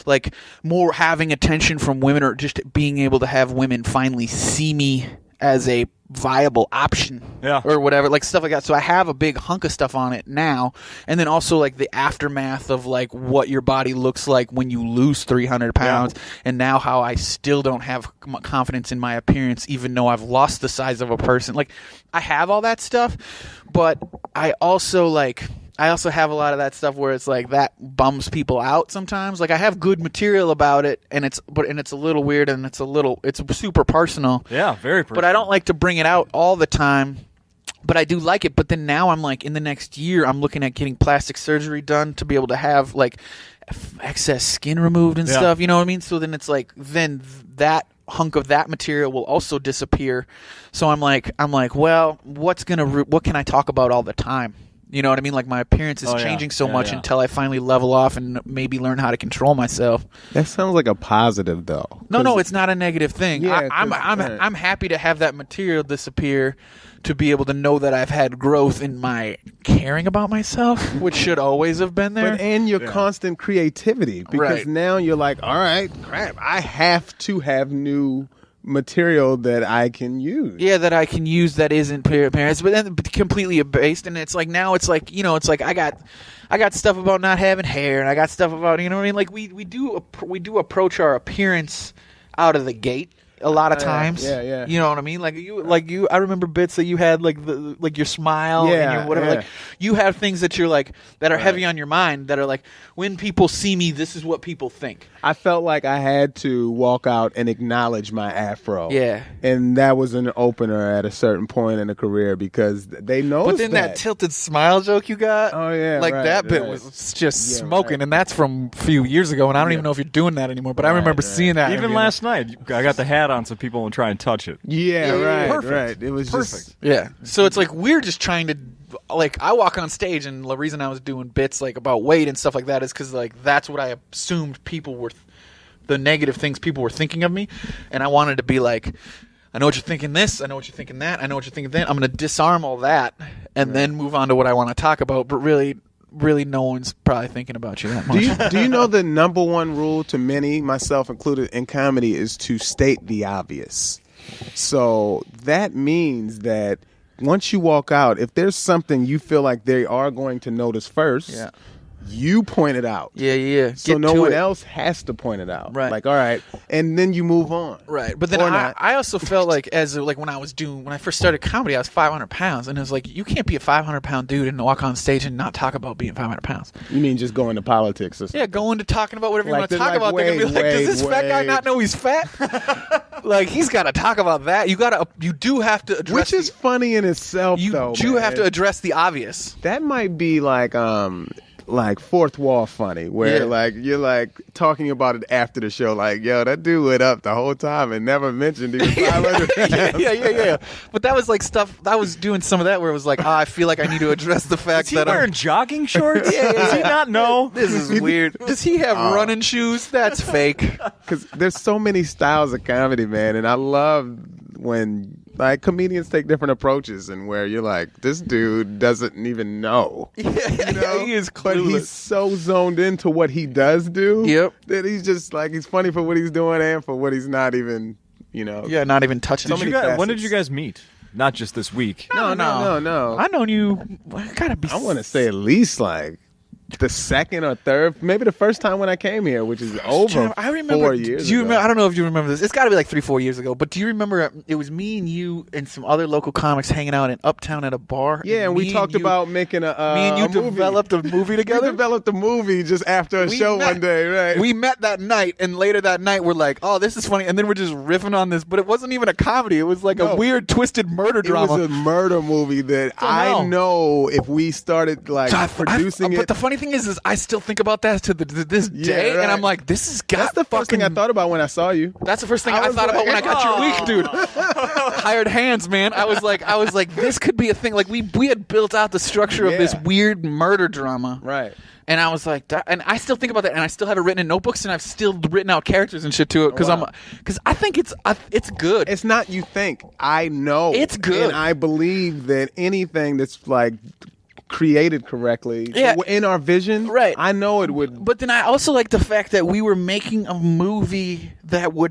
like more having attention from women, or just being able to have women finally see me as a viable option, or whatever, like stuff like that. So I have a big hunk of stuff on it now, and then also like the aftermath of like what your body looks like when you lose 300 pounds, and now how I still don't have confidence in my appearance, even though I've lost the size of a person. Like, I have all that stuff, but I also have a lot of that stuff where it's like that bums people out sometimes. Like, I have good material about it, and it's a little weird, and it's super personal. Yeah, very personal. But I don't like to bring it out all the time. But I do like it. But then now I'm like, in the next year, I'm looking at getting plastic surgery done to be able to have like excess skin removed and stuff. You know what I mean? So then it's like, then that hunk of that material will also disappear. So I'm like, well, what can I talk about all the time? You know what I mean? Like, my appearance is changing so much until I finally level off and maybe learn how to control myself. That sounds like a positive, though. No, it's not a negative thing. Yeah, I'm happy to have that material disappear, to be able to know that I've had growth in my caring about myself, which should always have been there. And your constant creativity, because now you're like, all right, crap, I have to have new material that I can use. Yeah, that I can use that isn't parents, but then completely abased. And it's like, now it's like, it's like I got stuff about not having hair, and I got stuff about, you know what I mean? Like, we do approach our appearance out of the gate a lot of times. Yeah. You know what I mean? Like you I remember bits that you had, like your smile and your whatever. Like, you have things that you're like, that are heavy on your mind, that are like, when people see me, this is what people think. I felt like I had to walk out and acknowledge my afro. Yeah. And that was an opener at a certain point in the career, because they noticed. But then that tilted smile joke you got, that bit was just smoking, and that's from a few years ago, and I don't even know if you're doing that anymore, but I remember seeing that. Even last night, I got the hat on so people won't try and touch it. Perfect. Right. It was perfect. Just... Yeah. So it's like, we're just trying to, like, I walk on stage, and the reason I was doing bits like about weight and stuff like that is because, like, that's what I assumed people were, the negative things people were thinking of me, and I wanted to be like, I know what you're thinking this, I know what you're thinking that, I know what you're thinking then. I'm going to disarm all that and then move on to what I want to talk about, but really no one's probably thinking about you that much. Do you know the number one rule to many, myself included, in comedy is to state the obvious? So that means that once you walk out, if there's something you feel like they are going to notice first, you point it out. Yeah. So no one else has to point it out. Right. Like, all right, and then you move on. Right. But then I also felt like, when I first started comedy, I was 500 pounds, and it was like, you can't be a 500-pound dude and walk on stage and not talk about being 500 pounds. You mean just go into politics or something? Yeah, go into talking about whatever you want to talk about. They're going to be like, does this fat guy not know he's fat? Like, he's got to talk about that. You do have to address, which is funny in itself, though. You do have to address the obvious. That might be like like fourth wall funny, where like you're like talking about it after the show, like, yo, that dude went up the whole time and never mentioned he was 500 pounds. yeah. But that was like stuff. I was doing some of that where it was like, I feel like I need to address the fact Is he that wearing jogging shorts? Does he not know? This is weird. Does he have running shoes? That's fake. Because there's so many styles of comedy, man, and I love when like comedians take different approaches, and where you're like, this dude doesn't even know. He is clueless. But he's so zoned into what he does do. Yep. That he's just like, he's funny for what he's doing and for what he's not even, Yeah, not even touching. When did you guys meet? Not just this week. No. I known you. I gotta be. I want to say at least like the second or third, maybe the first time when I came here, which is over I remember, 4 years do you ago. remember? I don't know if you remember this. It's got to be like 3-4 years ago. But do you remember? It was me and you and some other local comics hanging out in Uptown at a bar. Yeah, and we talked about making a me and you movie. developed a movie together. We developed a movie just after a show one day, right? We met that night, and later that night we're like, "Oh, this is funny," and then we're just riffing on this. But it wasn't even a comedy; it was like a weird, twisted murder drama. It was a murder movie that I know if we started like producing it. But the funny thing is I still think about that to this day, right. and I'm like, "This is That's the first thing I thought about when I saw you. That's the first thing I thought about when I got your week, dude. Hired hands, man. I was like, this could be a thing. Like we had built out the structure of this weird murder drama, right? And I was like, and I still think about that, and I still have it written in notebooks, and I've still written out characters and shit to it because I think it's good. It's not you think. I know it's good, and I believe that anything that's like created correctly in our vision, right? I know it would. But then I also like the fact that we were making a movie that would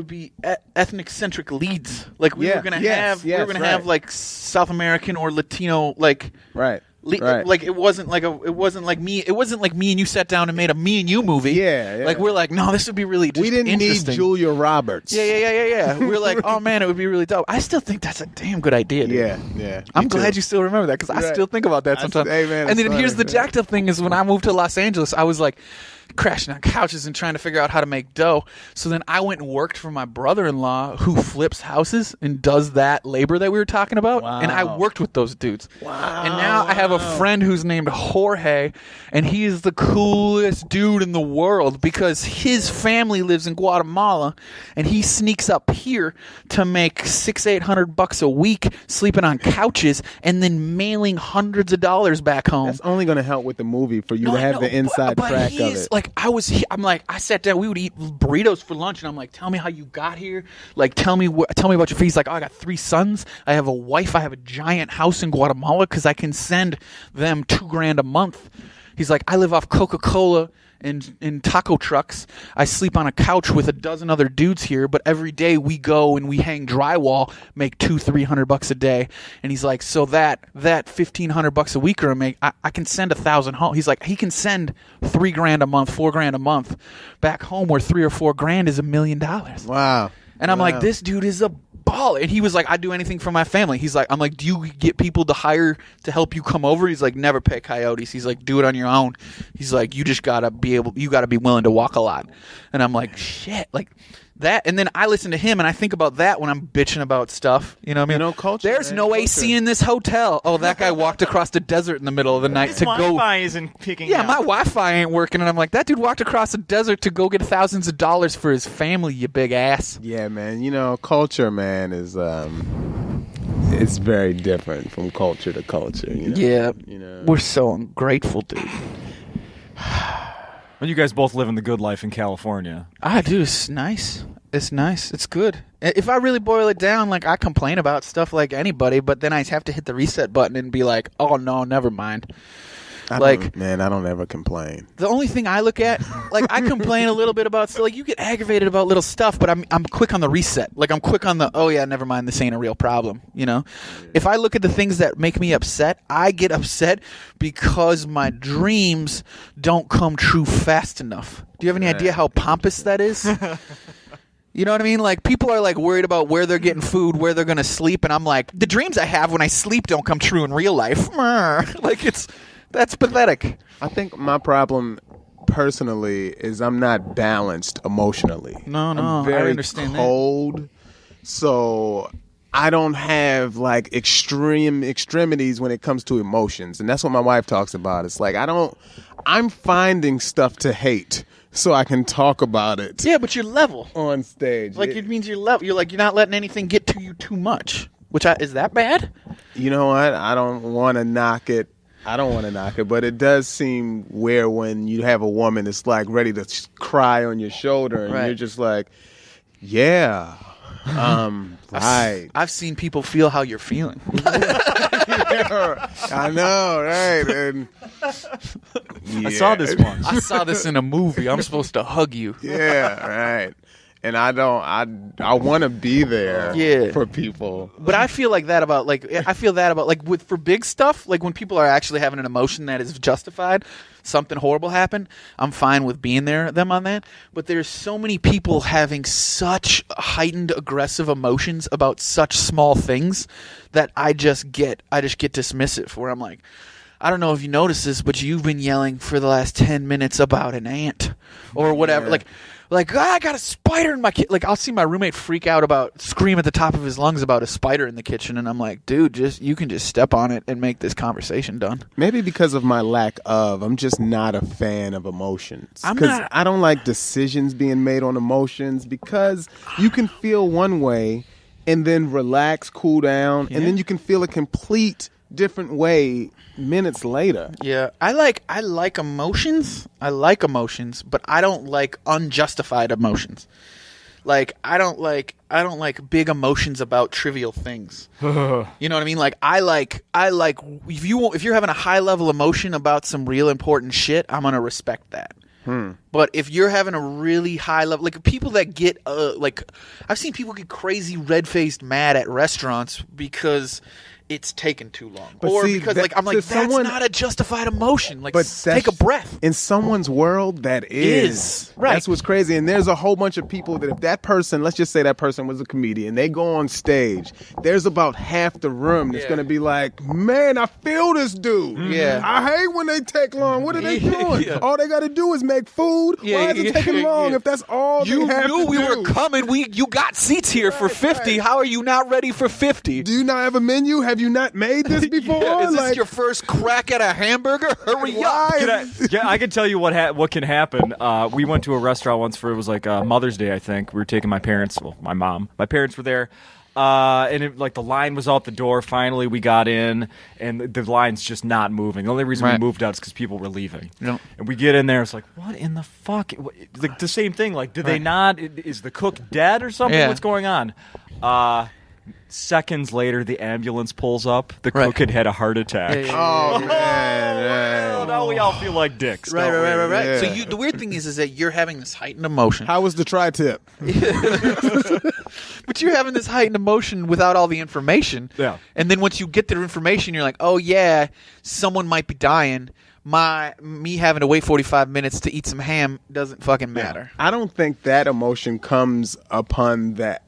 be ethnic centric leads. Like we were gonna have like South American or Latino, like right. Like it wasn't like me and you sat down and made a me and you movie. Yeah. Like we're like, no, this would be really just we didn't need Julia Roberts. Yeah. We're like, oh man, it would be really dope. I still think that's a damn good idea, dude. Yeah. I'm glad you still remember that because I still think about that sometimes. Hey, man, and then here's the jacked up thing is when I moved to Los Angeles, I was like crashing on couches and trying to figure out how to make dough. So then I went and worked for my brother-in-law who flips houses and does that labor that we were talking about. Wow. And I worked with those dudes. Wow. And now I have a friend who's named Jorge, and he is the coolest dude in the world because his family lives in Guatemala, and he sneaks up here to make $600-800 a week sleeping on couches and then mailing hundreds of dollars back home. That's only going to help with the movie for you to have the inside track of it. Like I sat down, we would eat burritos for lunch, and I'm like, tell me how you got here. Like, tell me about your family. He's like, oh, I got 3 sons. I have a wife. I have a giant house in Guatemala because I can send them $2,000 a month. He's like, I live off Coca-Cola in taco trucks. I sleep on a couch with a dozen other dudes here, but every day we go and we hang drywall, make $200-300 a day. And he's like, so that $1,500 a week or I can send 1,000 home. He's like, he can send $3,000 a month, $4,000 a month back home, where $3 or $4,000 is $1 million. Wow. And I'm like, this dude is a baller. And he was like, I'd do anything for my family. He's like, I'm like, do you get people to hire to help you come over? He's like, never pay coyotes. He's like, do it on your own. He's like, you just gotta be willing to walk a lot. And I'm like, shit, like that. And then I listen to him and I think about that when I'm bitching about stuff. You know what I mean? You know, culture. There's no AC in this hotel. Oh, that guy walked across the desert in the middle of the night to go. Wi-Fi isn't picking up. My Wi-Fi ain't working. And I'm like, that dude walked across the desert to go get thousands of dollars for his family, you big ass. Yeah, man. You know, culture, man, is it's very different from culture to culture. You know? Yeah. You know, we're so ungrateful, dude. Well, you guys both live in the good life in California. I do. It's nice. It's nice. It's good. If I really boil it down, like, I complain about stuff like anybody, but then I have to hit the reset button and be like, oh, no, never mind. I don't ever complain. The only thing I look at, like, I complain a little bit about, so, like, you get aggravated about little stuff, but I'm quick on the reset. Like, I'm quick on the, oh yeah, never mind, this ain't a real problem, you know? If I look at the things that make me upset, I get upset because my dreams don't come true fast enough. Do you have any idea how pompous that is? You know what I mean? Like, people are, like, worried about where they're getting food, where they're going to sleep, and I'm like, the dreams I have when I sleep don't come true in real life. Like, that's pathetic. I think my problem personally is I'm not balanced emotionally. No, I'm very I understand cold. So I don't have like extremities when it comes to emotions. And that's what my wife talks about. It's like I'm finding stuff to hate so I can talk about it. Yeah, but you're level on stage. Like it means you're level. You're not letting anything get to you too much. Is that bad? You know what? I don't want to knock it. But it does seem weird when you have a woman that's like ready to cry on your shoulder and you're just like, yeah. Right. I've seen people feel how you're feeling. Yeah, I know, right? And, I saw this once. I saw this in a movie. I'm supposed to hug you. Yeah, right. And I want to be there for people. But I feel like that about for big stuff, like when people are actually having an emotion that is justified, something horrible happened, I'm fine with being them on that. But there's so many people having such heightened aggressive emotions about such small things that I just get dismissive, where I'm like, I don't know if you noticed this, but you've been yelling for the last 10 minutes about an ant or whatever. Yeah. Like, I got a spider in my kitchen. Like, I'll see my roommate scream at the top of his lungs about a spider in the kitchen, and I'm like, dude, you can just step on it and make this conversation done. Maybe because of my I'm just not a fan of emotions. I don't like decisions being made on emotions, because you can feel one way and then relax, cool down, and then you can feel a complete different way minutes later. Yeah, I like emotions. I like emotions, but I don't like unjustified emotions. Like I don't like big emotions about trivial things. You know what I mean? Like I like if you're having a high level emotion about some real important shit, I'm gonna respect that. But if you're having a really high level, like people that get I've seen people get crazy red-faced mad at restaurants because it's taken too long, because that's not a justified emotion. Like, take a breath. In someone's world, that is right. That's what's crazy. And there's a whole bunch of people that if that person, let's just say that person was a comedian, they go on stage, there's about half the room that's going to be like, man, I feel this dude. Yeah, I hate when they take long. What are they doing? All they got to do is make food. Why is it taking long if that's all you they have knew to we do? were coming. You got seats here for 50. How are you not ready for 50? Do you not have a menu? Have you not made this before? Is this your first crack at a hamburger? Hurry up! I can tell you what can happen. We went to a restaurant once it was like Mother's Day, I think. We were taking my parents. Well, my mom. My parents were there. And the line was out the door. Finally, we got in, and the line's just not moving. The only reason we moved out is because people were leaving. Yep. And we get in there, it's like, what in the fuck? Like the same thing. Like, did they not? Is the cook dead or something? Yeah. What's going on? Seconds later, the ambulance pulls up. The cook had a heart attack. Oh, man. Oh, now we all feel like dicks. Right. Yeah. So the weird thing is that you're having this heightened emotion. How was the tri-tip? But you're having this heightened emotion without all the information. Yeah. And then once you get the information, you're like, oh, yeah, someone might be dying. Me having to wait 45 minutes to eat some ham doesn't fucking matter. I don't think that emotion comes upon that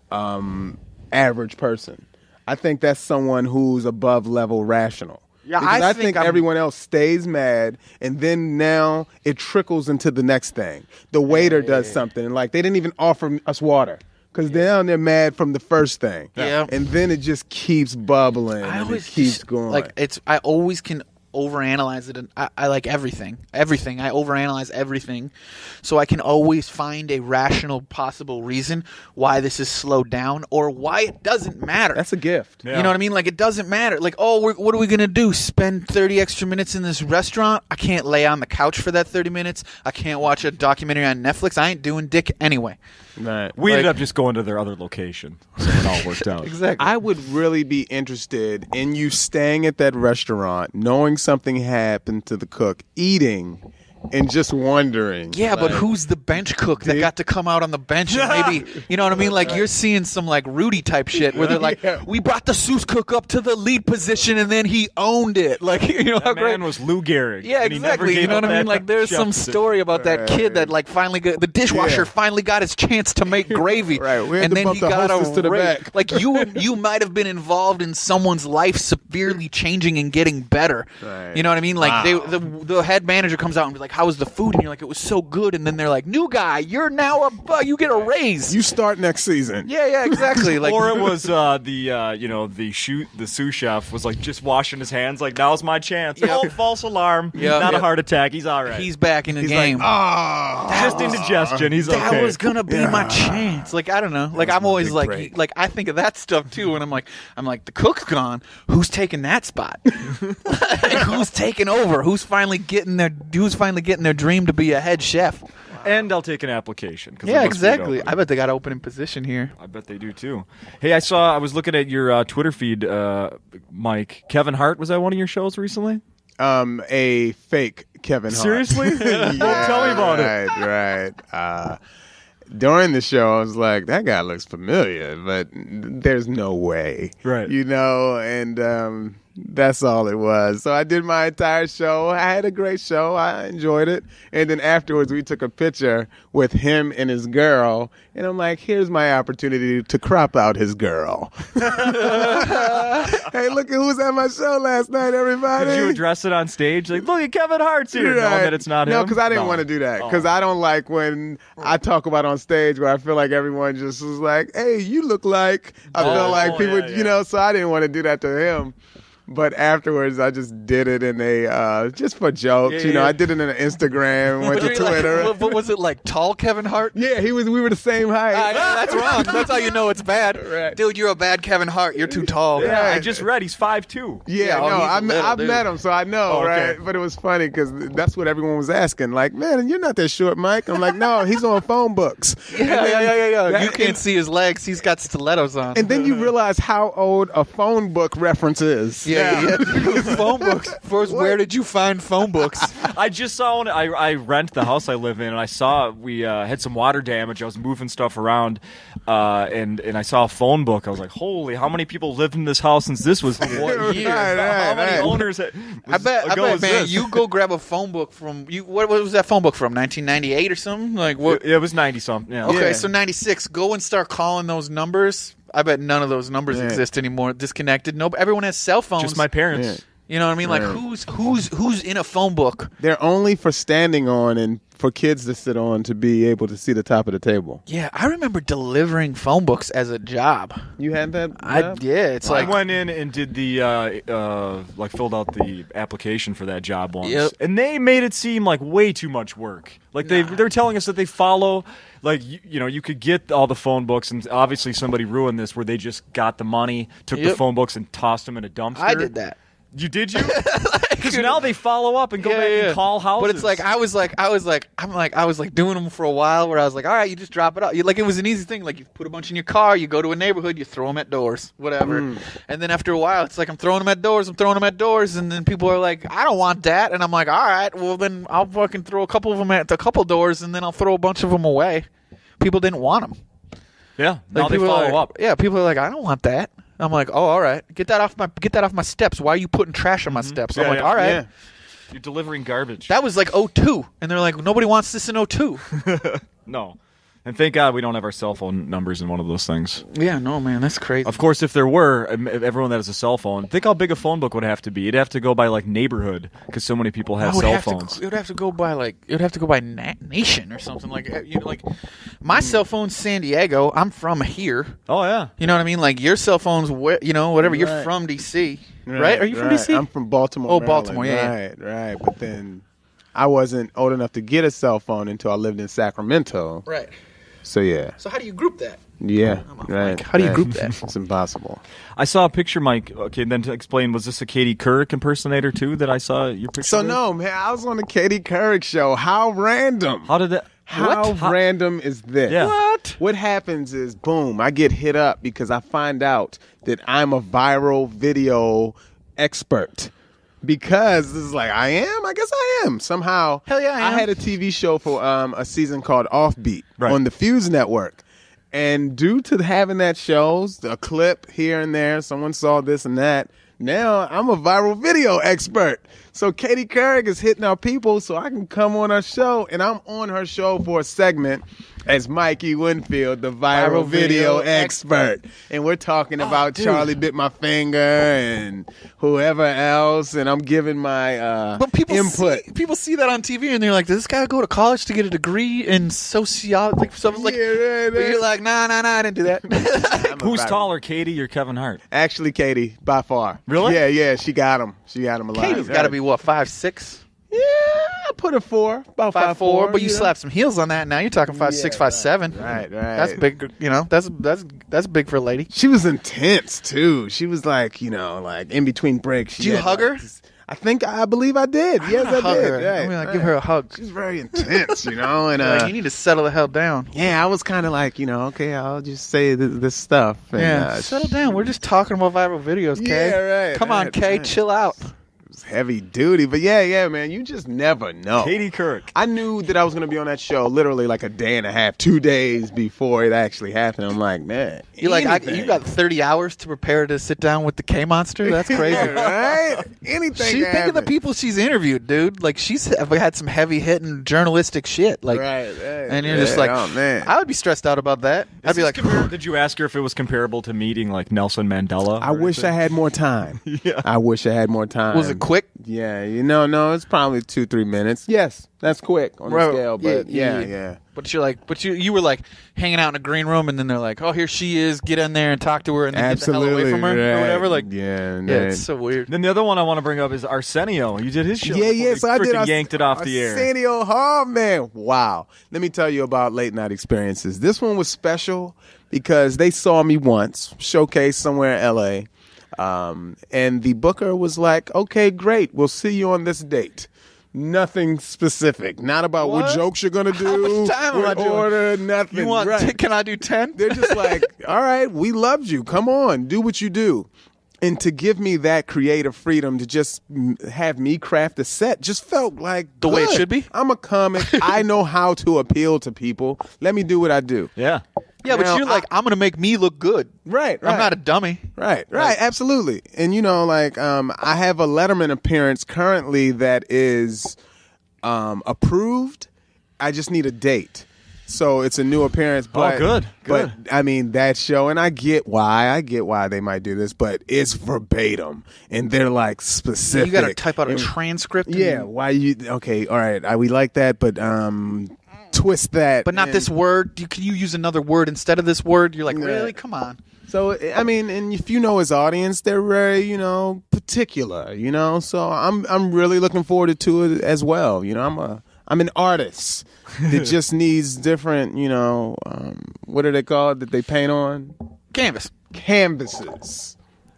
average person. I think that's someone who's above level rational. Yeah, because I think I'm everyone else stays mad, and then now it trickles into the next thing. The waiter does something, and like they didn't even offer us water because they're mad from the first thing. Yeah, and then it just keeps bubbling and it keeps going. Like I always can overanalyze it, and I like everything. I overanalyze everything, so I can always find a rational possible reason why this is slowed down or why it doesn't matter. That's a gift. You know what I mean? Like, it doesn't matter. Like, what are we gonna do? Spend 30 extra minutes in this restaurant? I can't lay on the couch for that 30 minutes. I can't watch a documentary on Netflix. I ain't doing dick anyway. Right. We ended up just going to their other location, so it all worked out. Exactly. I would really be interested in you staying at that restaurant, knowing something happened to the cook, eating, and just wondering. Yeah, but who's the bench cook that got to come out on the bench and maybe, you know what I mean? Like, you're seeing some, like, Rudy type shit where they're like, we brought the Seuss cook up to the lead position and then he owned it. Like, you know how that great. man was Lou Gehrig. Yeah, exactly. You know what I mean? Like, there's some story about that kid that, like, finally got, the dishwasher finally got his chance to make gravy. Right. We had and to then bump he the got hostess to the back. Like, you might have been involved in someone's life severely changing and getting better. Right. You know what I mean? Like, the head manager comes out and be like, how was the food? And you're like, it was so good. And then they're like, new guy, you're now you get a raise. You start next season. Yeah, exactly. Like, or it was the sous chef was like just washing his hands, like now's my chance. Yep. Oh, false alarm. Yep. Not a heart attack. He's all right. he's back in the He's game. like, oh, just indigestion. He's okay. That was gonna be my chance. Like, I don't know. Like, I'm always big like, break. like I think of that stuff too, and I'm like, the cook's gone. Who's taking that spot? Who's taking over? Who's finally getting their dream to be a head chef? And I'll take an application. 'cause Yeah, it must be exactly. open. I bet they got an opening position here. I bet they do too. Hey, I was looking at your Twitter feed, Mike. Kevin Hart, was that one of your shows recently? A fake Kevin Hart. Seriously? Yeah, Tell me about it. Right. During the show, I was like, that guy looks familiar, but there's no way. Right. And that's all it was. So I did my entire show. I had a great show. I enjoyed it. And then afterwards, we took a picture with him and his girl. And I'm like, here's my opportunity to crop out his girl. Hey, look at who's at my show last night, everybody. Did you address it on stage? Like, look at Kevin Hart's here. Right. No, that it's not him? No, because I didn't No. want to do that. Because Oh. I don't like when I talk about on stage where I feel like everyone just was like, hey, you look like. I feel like people, yeah. so I didn't want to do that to him. But afterwards, I just did it in just for jokes. Yeah, yeah. I did it in Instagram, went to Twitter. But was it like tall Kevin Hart? Yeah, we were the same height. That's wrong. That's how you know it's bad. Right. Dude, you're a bad Kevin Hart. You're too tall. Yeah, I Right. just read he's 5'2". Yeah, oh, no, he's a little I've dude. met him, so I know, Oh, okay. right? But it was funny because that's what everyone was asking. Like, man, you're not that short, Mike. I'm like, no, he's on phone books. Yeah. You can't see his legs. He's got stilettos on. And then you realize how old a phone book reference is. yeah. Phone books. First, where did you find phone books? I just saw one. I rent the house I live in, and I saw we had some water damage. I was moving stuff around, and I saw a phone book. I was like, holy, how many people lived in this house since this was what year? Right, How many right. owners I bet, was man. this? You go grab a phone book from you. What was that phone book from? 1998 or something? Like what? It was 90-something. Yeah. Okay, Yeah. so 96. Go and start calling those numbers. I bet none of those numbers Yeah. exist anymore. Disconnected. No, everyone has cell phones. Just my parents. Yeah. You know what I mean? Like Right. who's in a phone book? They're only for standing on and for kids to sit on to be able to see the top of the table. Yeah, I remember delivering phone books as a job. You had that? It's like I went in and did the filled out the application for that job once, Yep. and they made it seem like way too much work. Like they're telling us that they follow, like you could get all the phone books, and obviously somebody ruined this where they just got the money, took the Yep. phone books, and tossed them in a dumpster. I did that. You did you? Because now they follow up and go back and call houses. But it's like I was doing them for a while where I was like, all right, you just drop it out. Like, it was an easy thing. Like, you put a bunch in your car, you go to a neighborhood, you throw them at doors, whatever. And then after a while, it's like I'm throwing them at doors, and then people are like, I don't want that, and I'm like, all right, well then I'll fucking throw a couple of them at a couple doors, and then I'll throw a bunch of them away. People didn't want them. yeah, now Like, they people are follow like, up. Yeah, people are like, I don't want that. I'm like, oh, all right, get that off my steps. Why are you putting trash on my steps? I'm Yeah, like, yeah. all right. Yeah. You're delivering garbage. That was like 02, and they're like, nobody wants this in 02. No. And thank God we don't have our cell phone numbers in one of those things. Yeah, no, man, that's crazy. Of course, if there were, everyone that has a cell phone, think how big a phone book would have to be. It'd have to go by like neighborhood because so many people have cell phones. It would have to go by nation or something like my cell phone's San Diego. I'm from here. Oh yeah. You know what I mean? Like your cell phone's whatever. You're Right. from DC, right? Are you from DC? I'm from Baltimore. Oh, Maryland. Baltimore, yeah. Right. But then I wasn't old enough to get a cell phone until I lived in Sacramento. Right. So yeah. So how do you group that? Yeah. Right. Like, how do you right. group that? It's impossible. I saw a picture, Mike. Okay, then to explain, was this a Katie Couric impersonator too that I saw your picture? So with? no, man, I was on the Katie Couric show. How random. How did that? How What? random is this? Yeah. What happens is, boom, I get hit up because I find out that I'm a viral video expert. Because this is like, I am? I guess I am. Somehow. Hell yeah, I am. had a TV show for a season called Offbeat Right. on the Fuse Network. And due to having that show, a clip here and there, someone saw this and that, now I'm a viral video expert. So Katie Couric is hitting our people so I can come on her show. And I'm on her show for a segment. as Mikey Winfield, the viral video expert. And we're talking about Charlie Bit My Finger and whoever else, and I'm giving my But people input. people see that on TV and they're like, does this guy go to college to get a degree in sociology? Like, something like, right, but you're like, nah, I didn't do that. Who's taller, Katie or Kevin Hart? Actually, Katie, by far. Really? Yeah, she got him. She got him a lot. Katie's got to be, what, 5'6"? Yeah, I put a 4, about 5'4", but you slap some heels on that. Now you're talking 5'6", 5'7". Right. That's big. That's big for a lady. She was intense too. She was like, like in between breaks. Did you hug her? I believe I did. Yes, I hug did. her. Right, I'm gonna give her a hug. She's very intense, and Like, you need to settle the hell down. yeah, I was kind of like, okay, I'll just say this stuff. And, settle down. We're just talking about viral videos, Kay. Yeah, right. Come on, Kay, chill out. It was heavy duty, but yeah, man, you just never know. Katie Couric. I knew that I was going to be on that show literally like a day and a half, 2 days before it actually happened. I'm like, man, You're like, you got 30 hours to prepare to sit down with the K Monster? That's crazy. right? Anything. Think of the people she's interviewed, dude. Like, she's had some heavy hitting journalistic shit. Like, right. And you're just like, oh man, I would be stressed out about that. I'd be like, did you ask her if it was comparable to meeting like Nelson Mandela? I wish I had more time. Yeah. I wish I had more time. was it quick? Yeah, no, it's probably 2-3 minutes. Yes, that's quick on the scale, but yeah. But you were like hanging out in a green room, and then they're like, "Oh, here she is. Get in there and talk to her, and then get the hell away from her or whatever." Like, yeah, it's so weird. Then the other one I want to bring up is Arsenio. You did his show. Yeah, so I did. Yanked it off the air. Arsenio, oh man, wow. Let me tell you about late night experiences. This one was special because they saw me once showcased somewhere in L.A. And the booker was like, "Okay, great. We'll see you on this date." Nothing specific. Not about what jokes you're gonna do. How much time am I doing? Order, nothing. You want? Right. Can I do 10? They're just like, all right, we loved you. Come on, do what you do. And to give me that creative freedom to just have me craft a set just felt like The way it should be? I'm a comic. I know how to appeal to people. Let me do what I do. Yeah. Yeah, but Now, you're like, I'm gonna make me look good. Right. I'm not a dummy. Right, absolutely. And I have a Letterman appearance currently that is approved. I just need a date. So it's a new appearance. But, good. But I mean, that show, and I get why they might do this, but it's verbatim. And they're like specific. You gotta type out a transcript. Yeah, why you okay, all right, we like that, but twist that. But not this word. Can you use another word instead of this word? You're like, really? Come on. So I mean, and if you know his audience, they're very, particular, So I'm really looking forward to it as well. I'm an artist that just needs different, what are they called that they paint on? Canvases.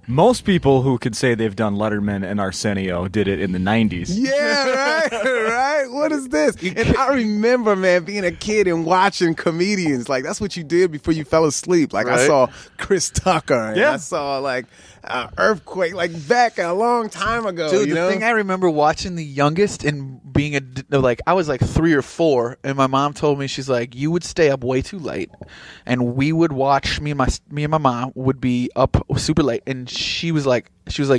Most people who could say they've done Letterman and Arsenio did it in the 90s. Yeah, right. What is this? And I remember, man, being a kid and watching comedians. Like, that's what you did before you fell asleep. Like, I saw Chris Tucker. And I saw, Earthquake, back a long time ago. Dude, the thing I remember watching The Youngest and being I was 3 or 4, and my mom told me, she's like, you would stay up way too late, and we would watch, me and my mom would be up super late, and she was like,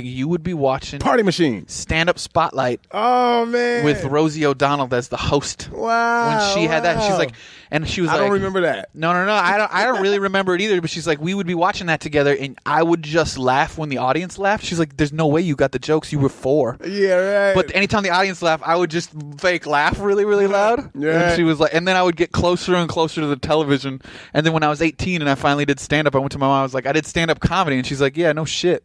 you would be watching Party Machine, Stand Up Spotlight. Oh man, with Rosie O'Donnell as the host. Wow, when she had that, she was I don't remember that. No, I don't really remember it either. But she's like, we would be watching that together, and I would just laugh when the audience laughed. She's like, there's no way you got the jokes. You were 4. Yeah, right. But anytime the audience laughed, I would just fake laugh really, really loud. Yeah. And she was like, and then I would get closer and closer to the television. And then when I was 18 and I finally did stand up, I went to my mom. I was like, I did stand up comedy, and she's like, yeah, no shit.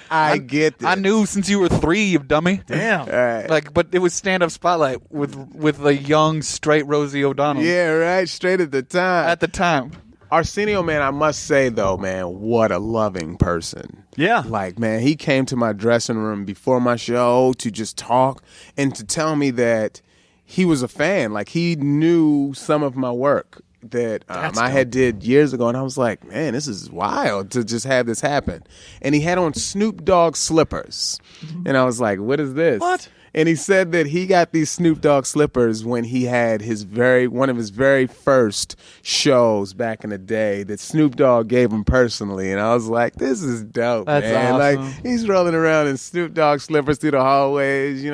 I get this. I knew since you were 3, you dummy. Damn. Right. But it was Stand Up Spotlight with the young, straight Rosie O'Donnell. Yeah, right. Straight at the time. At the time. Arsenio, man, I must say, though, man, what a loving person. Yeah. Man, he came to my dressing room before my show to just talk and to tell me that he was a fan. He knew some of my work that I had did years ago, and I was like, man, this is wild to just have this happen. And he had on Snoop Dogg slippers, and I was like, what is this? What? And he said that he got these Snoop Dogg slippers when he had one of his very first shows back in the day that Snoop Dogg gave him personally. And I was like, this is dope, That's man. awesome. He's rolling around in Snoop Dogg slippers through the hallways,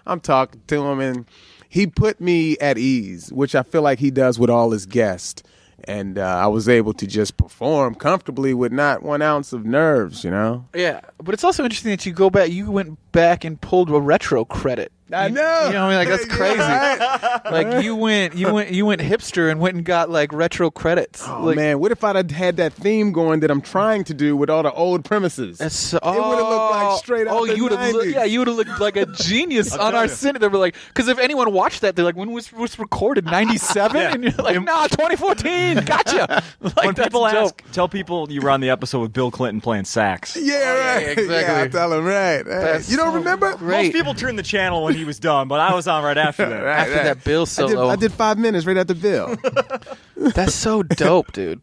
I'm talking to him, and he put me at ease, which I feel like he does with all his guests. And I was able to just perform comfortably with not 1 ounce of nerves, you know? Yeah, but it's also interesting that you went back and pulled a retro credit. I know. You know what I mean? Like, that's crazy. Yeah, right. Like, you went hipster and went and got, like, retro credits. Oh, like, man, what if I'd had that theme going that I'm trying to do with all the old premises? It would have looked like straight out the you would have 90s. you would have looked like a genius on our cine. They were like, because if anyone watched that, they're like, when was recorded? 97? Yeah. And you're like, nah, 2014. Gotcha. Like, When that's people dope. ask, tell people you were on the episode with Bill Clinton playing sax. Yeah, right. yeah, exactly. Yeah, I tell him, right. That's You don't so remember? great. Most people turned the channel when he was done, but I was on right after that. Right, After right. that Bill solo. I did 5 minutes right after Bill. That's so dope, dude.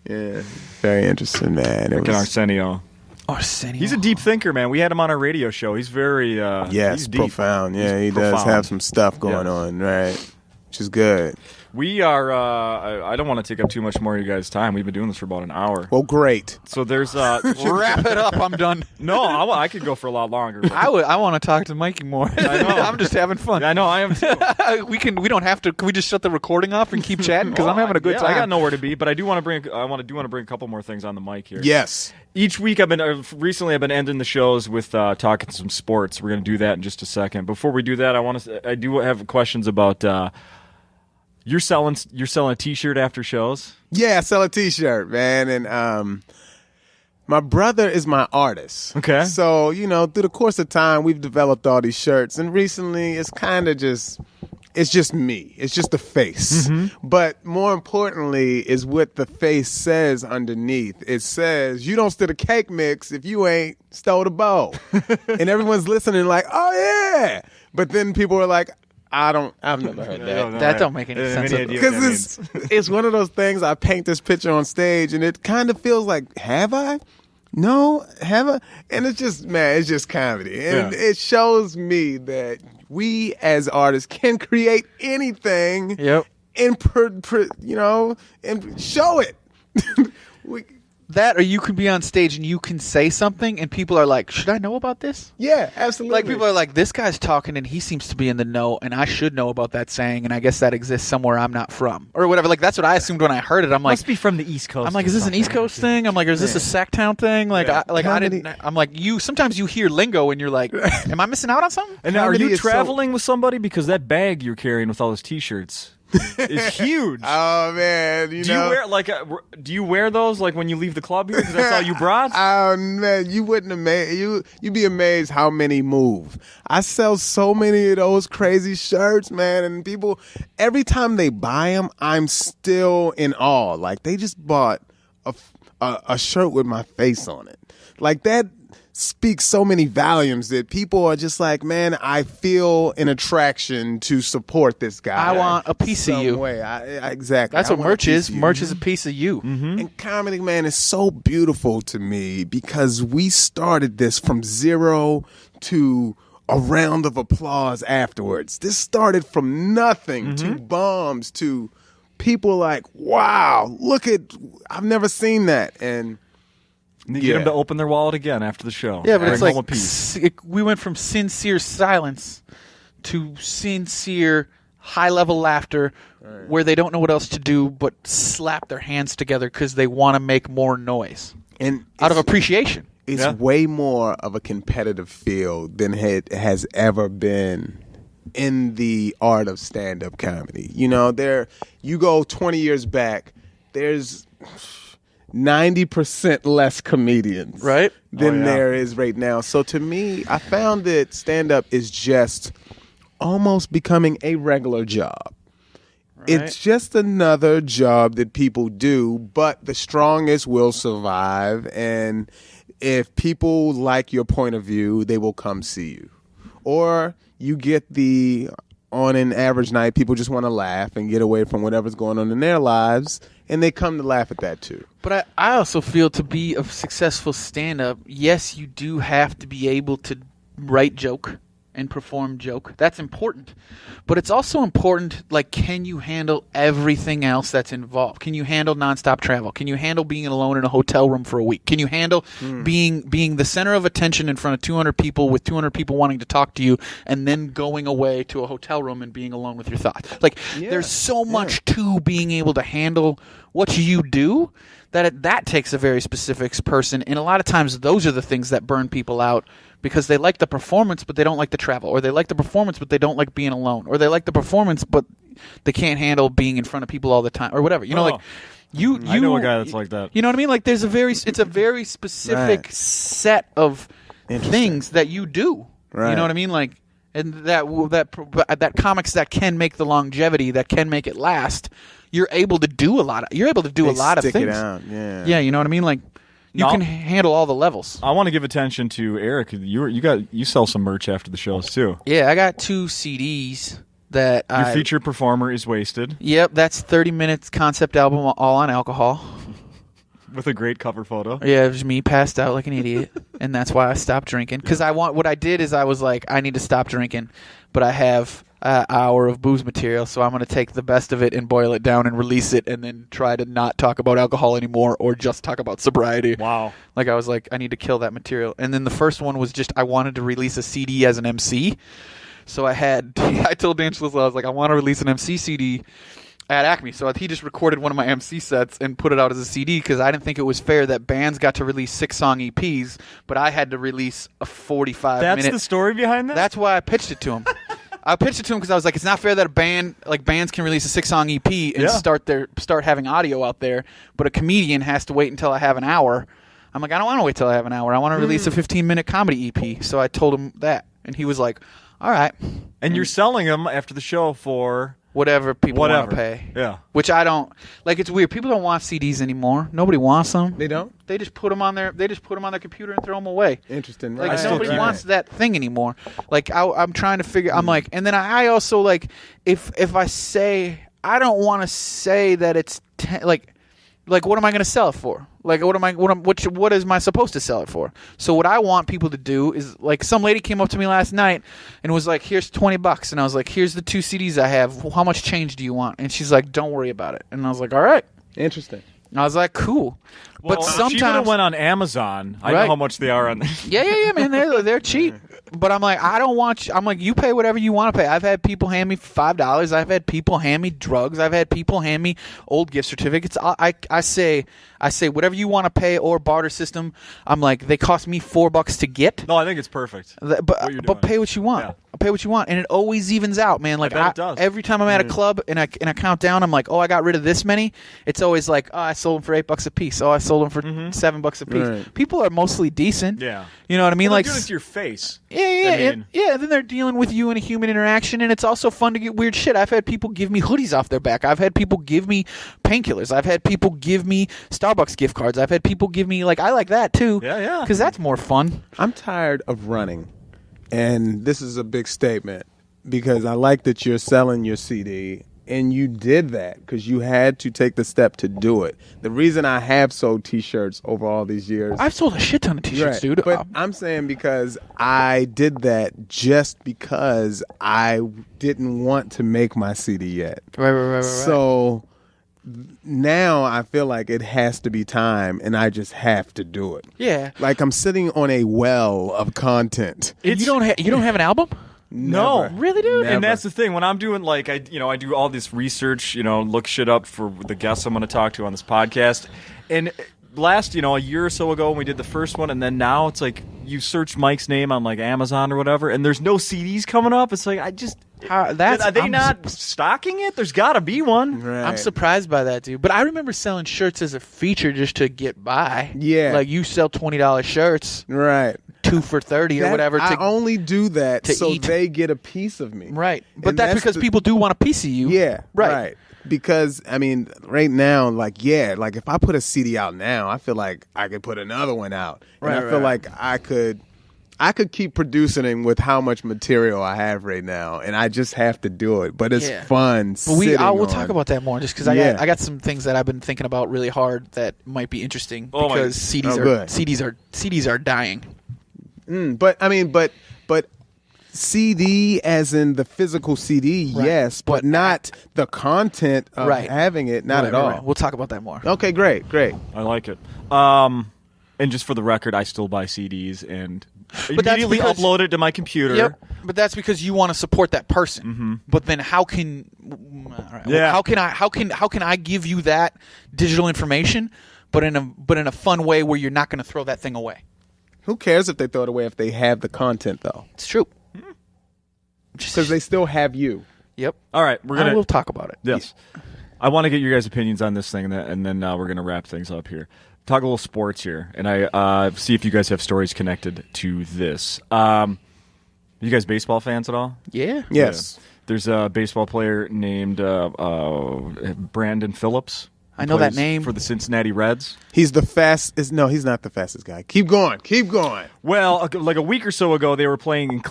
Yeah, very interesting, man. It Rick and Arsenio. Arsenio. He's a deep thinker, man. We had him on our radio show. He's very yes, he's deep. profound. Yeah, he does profound. have some stuff going Yes. on, right? Which is good. We are. I don't want to take up too much more of you guys' time. We've been doing this for about an hour. Well, great. So there's. Wrap it up. I'm done. No, I could go for a lot longer. but- I want to talk to Mikey more. I know. I'm just having fun. I know I am too. We don't have to. Can we just shut the recording off and keep chatting? Because I'm having a good Yeah, time. I got nowhere to be, but I do want to bring. bring a couple more things on the mic here. Yes. Each week, I've been ending the shows with talking some sports. We're going to do that in just a second. Before we do that, I do have questions about. You're selling a T-shirt after shows. Yeah, I sell a T-shirt, man, and my brother is my artist. Okay. So through the course of time, we've developed all these shirts, and recently, it's kind of just me. It's just the face. Mm-hmm. But more importantly, is what the face says underneath. It says, "You don't stir the cake mix if you ain't stole the bowl," and everyone's listening like, "Oh yeah," but then people are like, I've never heard that. That don't make any sense. Because it's one of those things. I paint this picture on stage, and it kind of feels like, have I? No, have I? And it's just, man, it's just comedy, and it shows me that we as artists can create anything. Yep. And and show it. That, or you can be on stage and you can say something, and people are like, "Should I know about this?" Yeah, absolutely. Like, people are like, "This guy's talking, and he seems to be in the know, and I should know about that saying, and I guess that exists somewhere I'm not from, or whatever." Like, that's what I assumed when I heard it. I'm like, must be from the East Coast. I'm like, is this an East Coast thing? I'm like, is this a Sacktown thing? Like, Yeah. I didn't. I'm like, sometimes you hear lingo and you're like, am I missing out on something? And now, are Comedy you is traveling with somebody? Because that bag you're carrying with all those T-shirts is huge. Oh man, Do you wear those like when you leave the club here? Because that's all you brought. Oh man, you wouldn't you'd be amazed how many move. I sell so many of those crazy shirts, man, and people every time they buy them, I'm still in awe. Like, they just bought a shirt with my face on it. Like, that speaks so many volumes that people are just like, man, I feel an attraction to support this guy. I want a piece of some you. way. Exactly. That's I what want a merch piece is. of you. Merch is a piece of you. And comedy, man, is so beautiful to me because we started this from zero to a round of applause afterwards. This started from nothing to bombs to people like, wow, I've never seen that. And You get them to open their wallet again after the show. Yeah, but it's Bring home like a piece. we went from sincere silence to sincere high-level laughter, where they don't know what else to do but slap their hands together because they want to make more noise and out of appreciation. It's way more of a competitive field than it has ever been in the art of stand-up comedy. You go 20 years back, there's 90% less comedians than there is right now. So to me, I found that stand-up is just almost becoming a regular job. It's just another job that people do, but the strongest will survive. And if people like your point of view, they will come see you. Or you get on an average night, people just want to laugh and get away from whatever's going on in their lives, and they come to laugh at that too. But I also feel, to be a successful stand-up, yes, you do have to be able to write joke. and perform joke. That's important. But it's also important, like, can you handle everything else that's involved? Can you handle nonstop travel? Can you handle being alone in a hotel room for a week? Can you handle being the center of attention in front of 200 people with 200 people wanting to talk to you and then going away to a hotel room and being alone with your thoughts? Like, there's so much to being able to handle what you do that takes a very specific person. And a lot of times those are the things that burn people out, because they like the performance, but they don't like the travel. Or they like the performance, but they don't like being alone. Or they like the performance, but they can't handle being in front of people all the time. Or whatever. You know, like, I know a guy that's like that. You know what I mean? Like, it's a very specific set of things that you do. Right. You know what I mean? Like, and that comics that can make the longevity, that can make it last, you're able to do a lot of things. Stick it out. Yeah. Yeah, you know what I mean? Like, you can handle all the levels. I want to give attention to Erik. You sell some merch after the shows too. Yeah, I got 2 CDs that Your featured performer is Wasted. Yep, that's 30 minutes concept album all on alcohol. With a great cover photo. Yeah, it was me passed out like an idiot, and that's why I stopped drinking. Because what I did is I was like, I need to stop drinking, but I have an hour of booze material, so I'm going to take the best of it and boil it down and release it, and then try to not talk about alcohol anymore or just talk about sobriety. Wow. Like, I was like, I need to kill that material. And then the first one was just, I wanted to release a CD as an MC. So I told Dan Schlissel, I was like, I want to release an MC CD at Acme. So he just recorded one of my MC sets and put it out as a CD, because I didn't think it was fair that bands got to release 6-song EPs, but I had to release a 45-minute. That's the story behind that? That's why I pitched it to him. I pitched it to him because I was like, it's not fair that bands can release a 6-song EP and start having audio out there, but a comedian has to wait until I have an hour. I'm like, I don't want to wait till I have an hour. I want to release a 15-minute comedy EP. So I told him that, and he was like, all right. And you're selling them after the show for whatever people want to pay. Yeah. Which I don't like. It's weird. People don't want CDs anymore. Nobody wants them. They don't? They just put them on their computer and throw them away. Interesting. Like, Right. nobody wants that thing anymore. Like, I'm trying to figure. I'm like, and then I also, like, if I say, I don't want to say that it's like what am I going to sell it for? Like, what am I supposed to sell it for? So what I want people to do is, like, some lady came up to me last night and was like, here's $20. And I was like, here's the 2 CDs I have. How much change do you want? And she's like, don't worry about it. And I was like, all right. Interesting. And I was like, cool. Well, but she sometimes went on Amazon. I know how much they are on there. Yeah, man. They're cheap. But I'm like, I don't want you. I'm like, you pay whatever you want to pay. I've had people hand me $5. I've had people hand me drugs. I've had people hand me old gift certificates. I say whatever you want to pay, or barter system. I'm like, they cost me $4 to get. No, I think it's perfect. But pay what you want. Yeah. Pay what you want, and it always evens out, man. Like, it does. Every time I'm at a club and I count down, I'm like, oh, I got rid of this many. It's always like, oh, I sold them for $8 a piece. Oh, I sold them for $7 a piece. Right. People are mostly decent. Yeah. You know what I mean? Well, like, they're doing it to your face. Yeah. Then they're dealing with you in a human interaction, and it's also fun to get weird shit. I've had people give me hoodies off their back. I've had people give me painkillers. I've had people give me Starbucks gift cards. I've had people give me, like, I like that too. Yeah. Because that's more fun. I'm tired of running, and this is a big statement, because I like that you're selling your CD, and you did that because you had to take the step to do it. The reason I have sold T-shirts over all these years, I've sold a shit ton of T-shirts, right, dude. but I'm saying because I did that just because I didn't want to make my CD yet. Right. So now I feel like it has to be time, and I just have to do it. Yeah. Like, I'm sitting on a well of content. You don't have an album? No. Never. Really, dude? Never. And that's the thing. When I'm doing, like, I do all this research, look shit up for the guests I'm going to talk to on this podcast. And last, a year or so ago when we did the first one, and then now it's like you search Mike's name on, like, Amazon or whatever, and there's no CDs coming up. It's like, are they not stocking it? There's got to be one. Right. I'm surprised by that, dude. But I remember selling shirts as a feature just to get by. Yeah. Like, you sell $20 shirts. Right. 2 for $30 or whatever. I only do that to so eat. they get a piece of me. Right. But And that's because people do want a piece of you. Yeah. Right. Because, I mean, right now, like if I put a CD out now, I feel like I could put another one out. And I feel like I could keep producing it with how much material I have right now, and I just have to do it. But it's fun. But we'll talk about that more, just because I got some things that I've been thinking about really hard that might be interesting, because CDs are dying. But I mean, but CD as in the physical CD, yes, but not the content of having it, not at all. Right. We'll talk about that more. Okay, great. I like it. And just for the record, I still buy CDs and immediately upload it to my computer. Yep. But that's because you want to support that person. Mm-hmm. But then how can I give you that digital information, but in a fun way where you're not going to throw that thing away? Who cares if they throw it away if they have the content, though? It's true. Because they still have you. Yep. All right, we'll talk about it. Yes. I want to get your guys' opinions on this thing, and then we're going to wrap things up here. Talk a little sports here, and I see if you guys have stories connected to this. You guys baseball fans at all? Yeah. Yes. Yeah. There's a baseball player named Brandon Phillips. I know that name. For the Cincinnati Reds. He's the fastest. No, he's not the fastest guy. Keep going. Well, like a week or so ago, they were playing in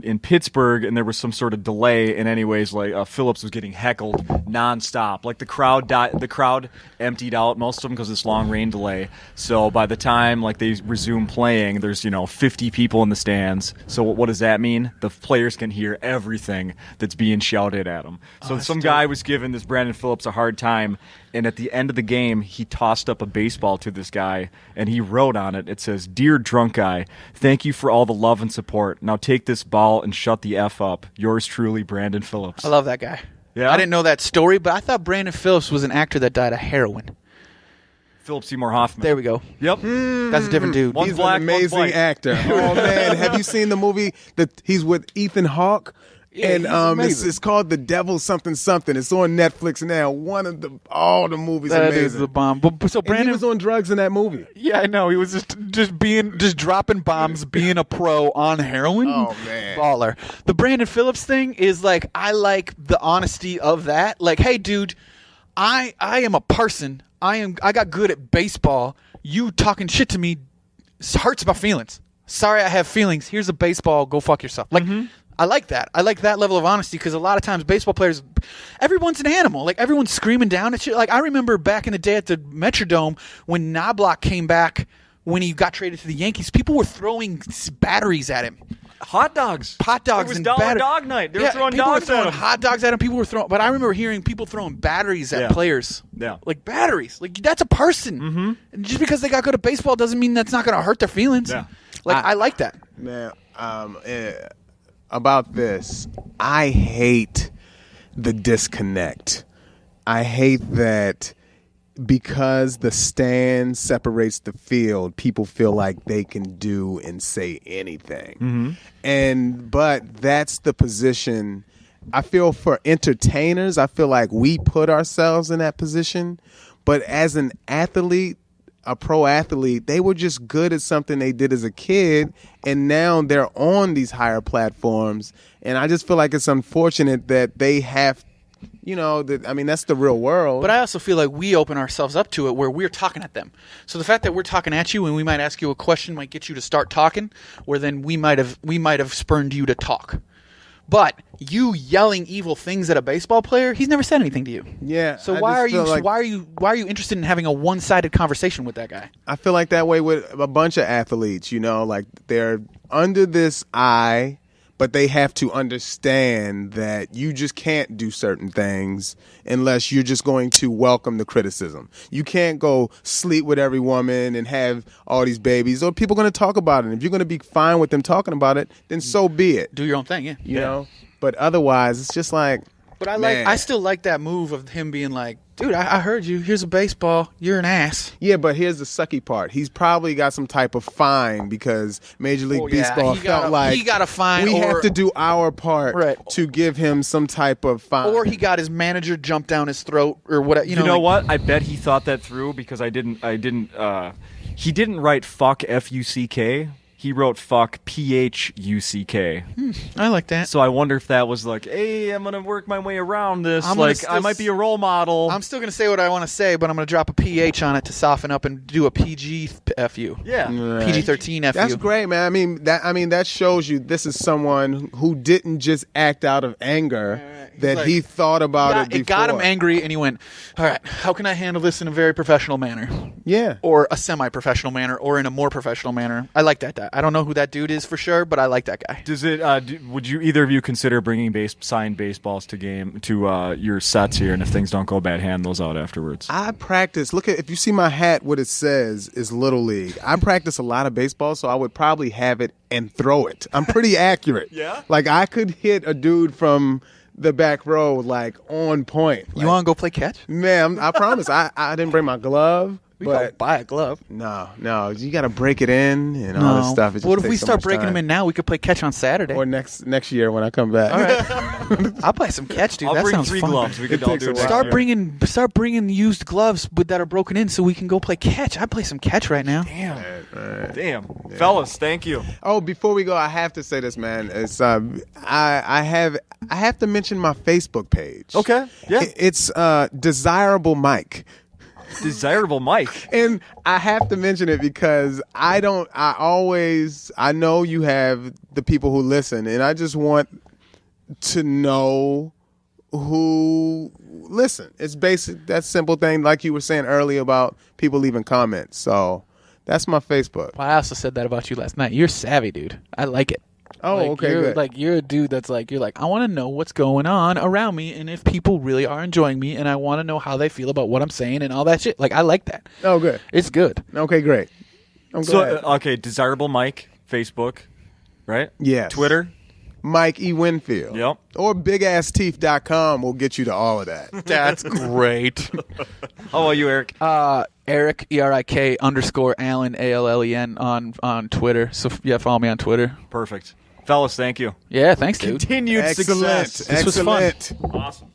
in Pittsburgh, and there was some sort of delay. And anyways, like Phillips was getting heckled nonstop. Like the crowd emptied out, most of them because of this long rain delay. So by the time like they resume playing, there's 50 people in the stands. So what does that mean? The players can hear everything that's being shouted at them. So some guy was giving this Brandon Phillips a hard time. And at the end of the game, he tossed up a baseball to this guy, and he wrote on it, it says, "Dear drunk guy, thank you for all the love and support. Now take this ball and shut the F up. Yours truly, Brandon Phillips." I love that guy. Yeah? I didn't know that story, but I thought Brandon Phillips was an actor that died of heroin. Philip Seymour Hoffman. There we go. Yep. That's a different dude. He's an amazing actor. Oh, man. Have you seen the movie that he's with Ethan Hawke? Yeah, and it's called The Devil Something Something. It's on Netflix now. All the movies that amazing. Is the bomb. So Brandon he was on drugs in that movie. Yeah, I know. He was just dropping bombs, being a pro on heroin. Oh man, baller. The Brandon Phillips thing is like I like the honesty of that. Like, hey, dude, I am a person. I got good at baseball. You talking shit to me hurts my feelings. Sorry, I have feelings. Here's a baseball. Go fuck yourself. Like. Mm-hmm. I like that. I like that level of honesty because a lot of times baseball players, everyone's an animal. Like everyone's screaming down at you. Like I remember back in the day at the Metrodome when Knobloch came back when he got traded to the Yankees, people were throwing batteries at him. Hot dogs. It was and dollar dog night. They were throwing dogs at him. Hot dogs at him. People were throwing. But I remember hearing people throwing batteries at players. Yeah. Like batteries. Like that's a person. Mm-hmm. And just because they got good at baseball doesn't mean that's not going to hurt their feelings. Yeah. Like I like that. Man, about this, I hate the disconnect. I hate that because the stand separates the field, people feel like they can do and say anything. Mm-hmm. But that's the position. I feel for entertainers, I feel like we put ourselves in that position. But as an athlete, a pro athlete, they were just good at something they did as a kid, and now they're on these higher platforms. And I just feel like it's unfortunate that they have, that's the real world. But I also feel like we open ourselves up to it where we're talking at them. So the fact that we're talking at you and we might ask you a question might get you to start talking, where then we might have spurned you to talk. But you yelling evil things at a baseball player, he's never said anything to you. Yeah. So why are you interested in having a one-sided conversation with that guy? I feel like that way with a bunch of athletes, like they're under this eye, but they have to understand that you just can't do certain things unless you're just going to welcome the criticism. You can't go sleep with every woman and have all these babies, or people are going to talk about it. If you're going to be fine with them talking about it, then so be it. Do your own thing, yeah. You know? But otherwise, it's just like, but I still like that move of him being like, dude, I heard you. Here's a baseball. You're an ass. Yeah, but here's the sucky part. He's probably got some type of fine because Major League Baseball felt like he got a fine. We have to do our part to give him some type of fine. Or he got his manager jumped down his throat or whatever. You know what? I bet he thought that through because he didn't write fuck F-U-C-K. He wrote fuck P-H-U-C-K. I like that. So I wonder if that was like, hey, I'm going to work my way around this. I might be a role model. I'm still going to say what I want to say, but I'm going to drop a PH on it to soften up and do a PG to F you. Yeah. Right. PG-13 F That's you. great, man. I mean that shows you this is someone who didn't just act out of anger, that like, he thought about it before. It got him angry, and he went, all right, how can I handle this in a very professional manner? Yeah. Or a semi-professional manner, or in a more professional manner. I like that guy. I don't know who that dude is for sure, but I like that guy. Does it? Would you either of you consider bringing signed baseballs to your sets here, and if things don't go bad, hand those out afterwards? I practice. Look at, if you see my hat, what it says is Little League. I practice a lot of baseball, so I would probably have it and throw it. I'm pretty accurate. Yeah? Like I could hit a dude from the back row like on point. You want to go play catch? Man, I promise. I didn't bring my glove. We go But buy a glove. no, you got to break it in and all this stuff. It just What if we takes so start much breaking time. them in now? We could play catch on Saturday. Or next year when I come back. All right. I'll play some catch, dude. I'll that bring sounds 3 fun. gloves. We could It all takes do a it. while. next Start bringing used gloves that are broken in, so we can go play catch. I'd play some catch right now. year. Damn. Fellas, thank you. Oh, before we go, I have to say this, man. It's I have to mention my Facebook page. Okay. Yeah. It's Desirable Mike. Desirable Mike. And I have to mention it because I know you have the people who listen, and I just want to know who listen. It's basic, that simple thing, like you were saying earlier about people leaving comments. So that's my Facebook. Well, I also said that about you last night. You're savvy, dude. I like it. Oh, okay, good. You're a dude that's like, I want to know what's going on around me, and if people really are enjoying me, and I want to know how they feel about what I'm saying and all that shit. Like, I like that. Oh, good. It's good. Okay, great. I'm glad. Okay, Desirable Mike, Facebook, right? Yes. Twitter. Mike E. Winfield. Yep. Or BigAssTeeth.com will get you to all of that. That's great. How about you, Eric? Erik, ERIK _Allen, ALLEN on Twitter. So, yeah, follow me on Twitter. Perfect. Fellas, thank you. Yeah, thanks, dude. Continued Excellent. success. This was fun. Excellent. Awesome.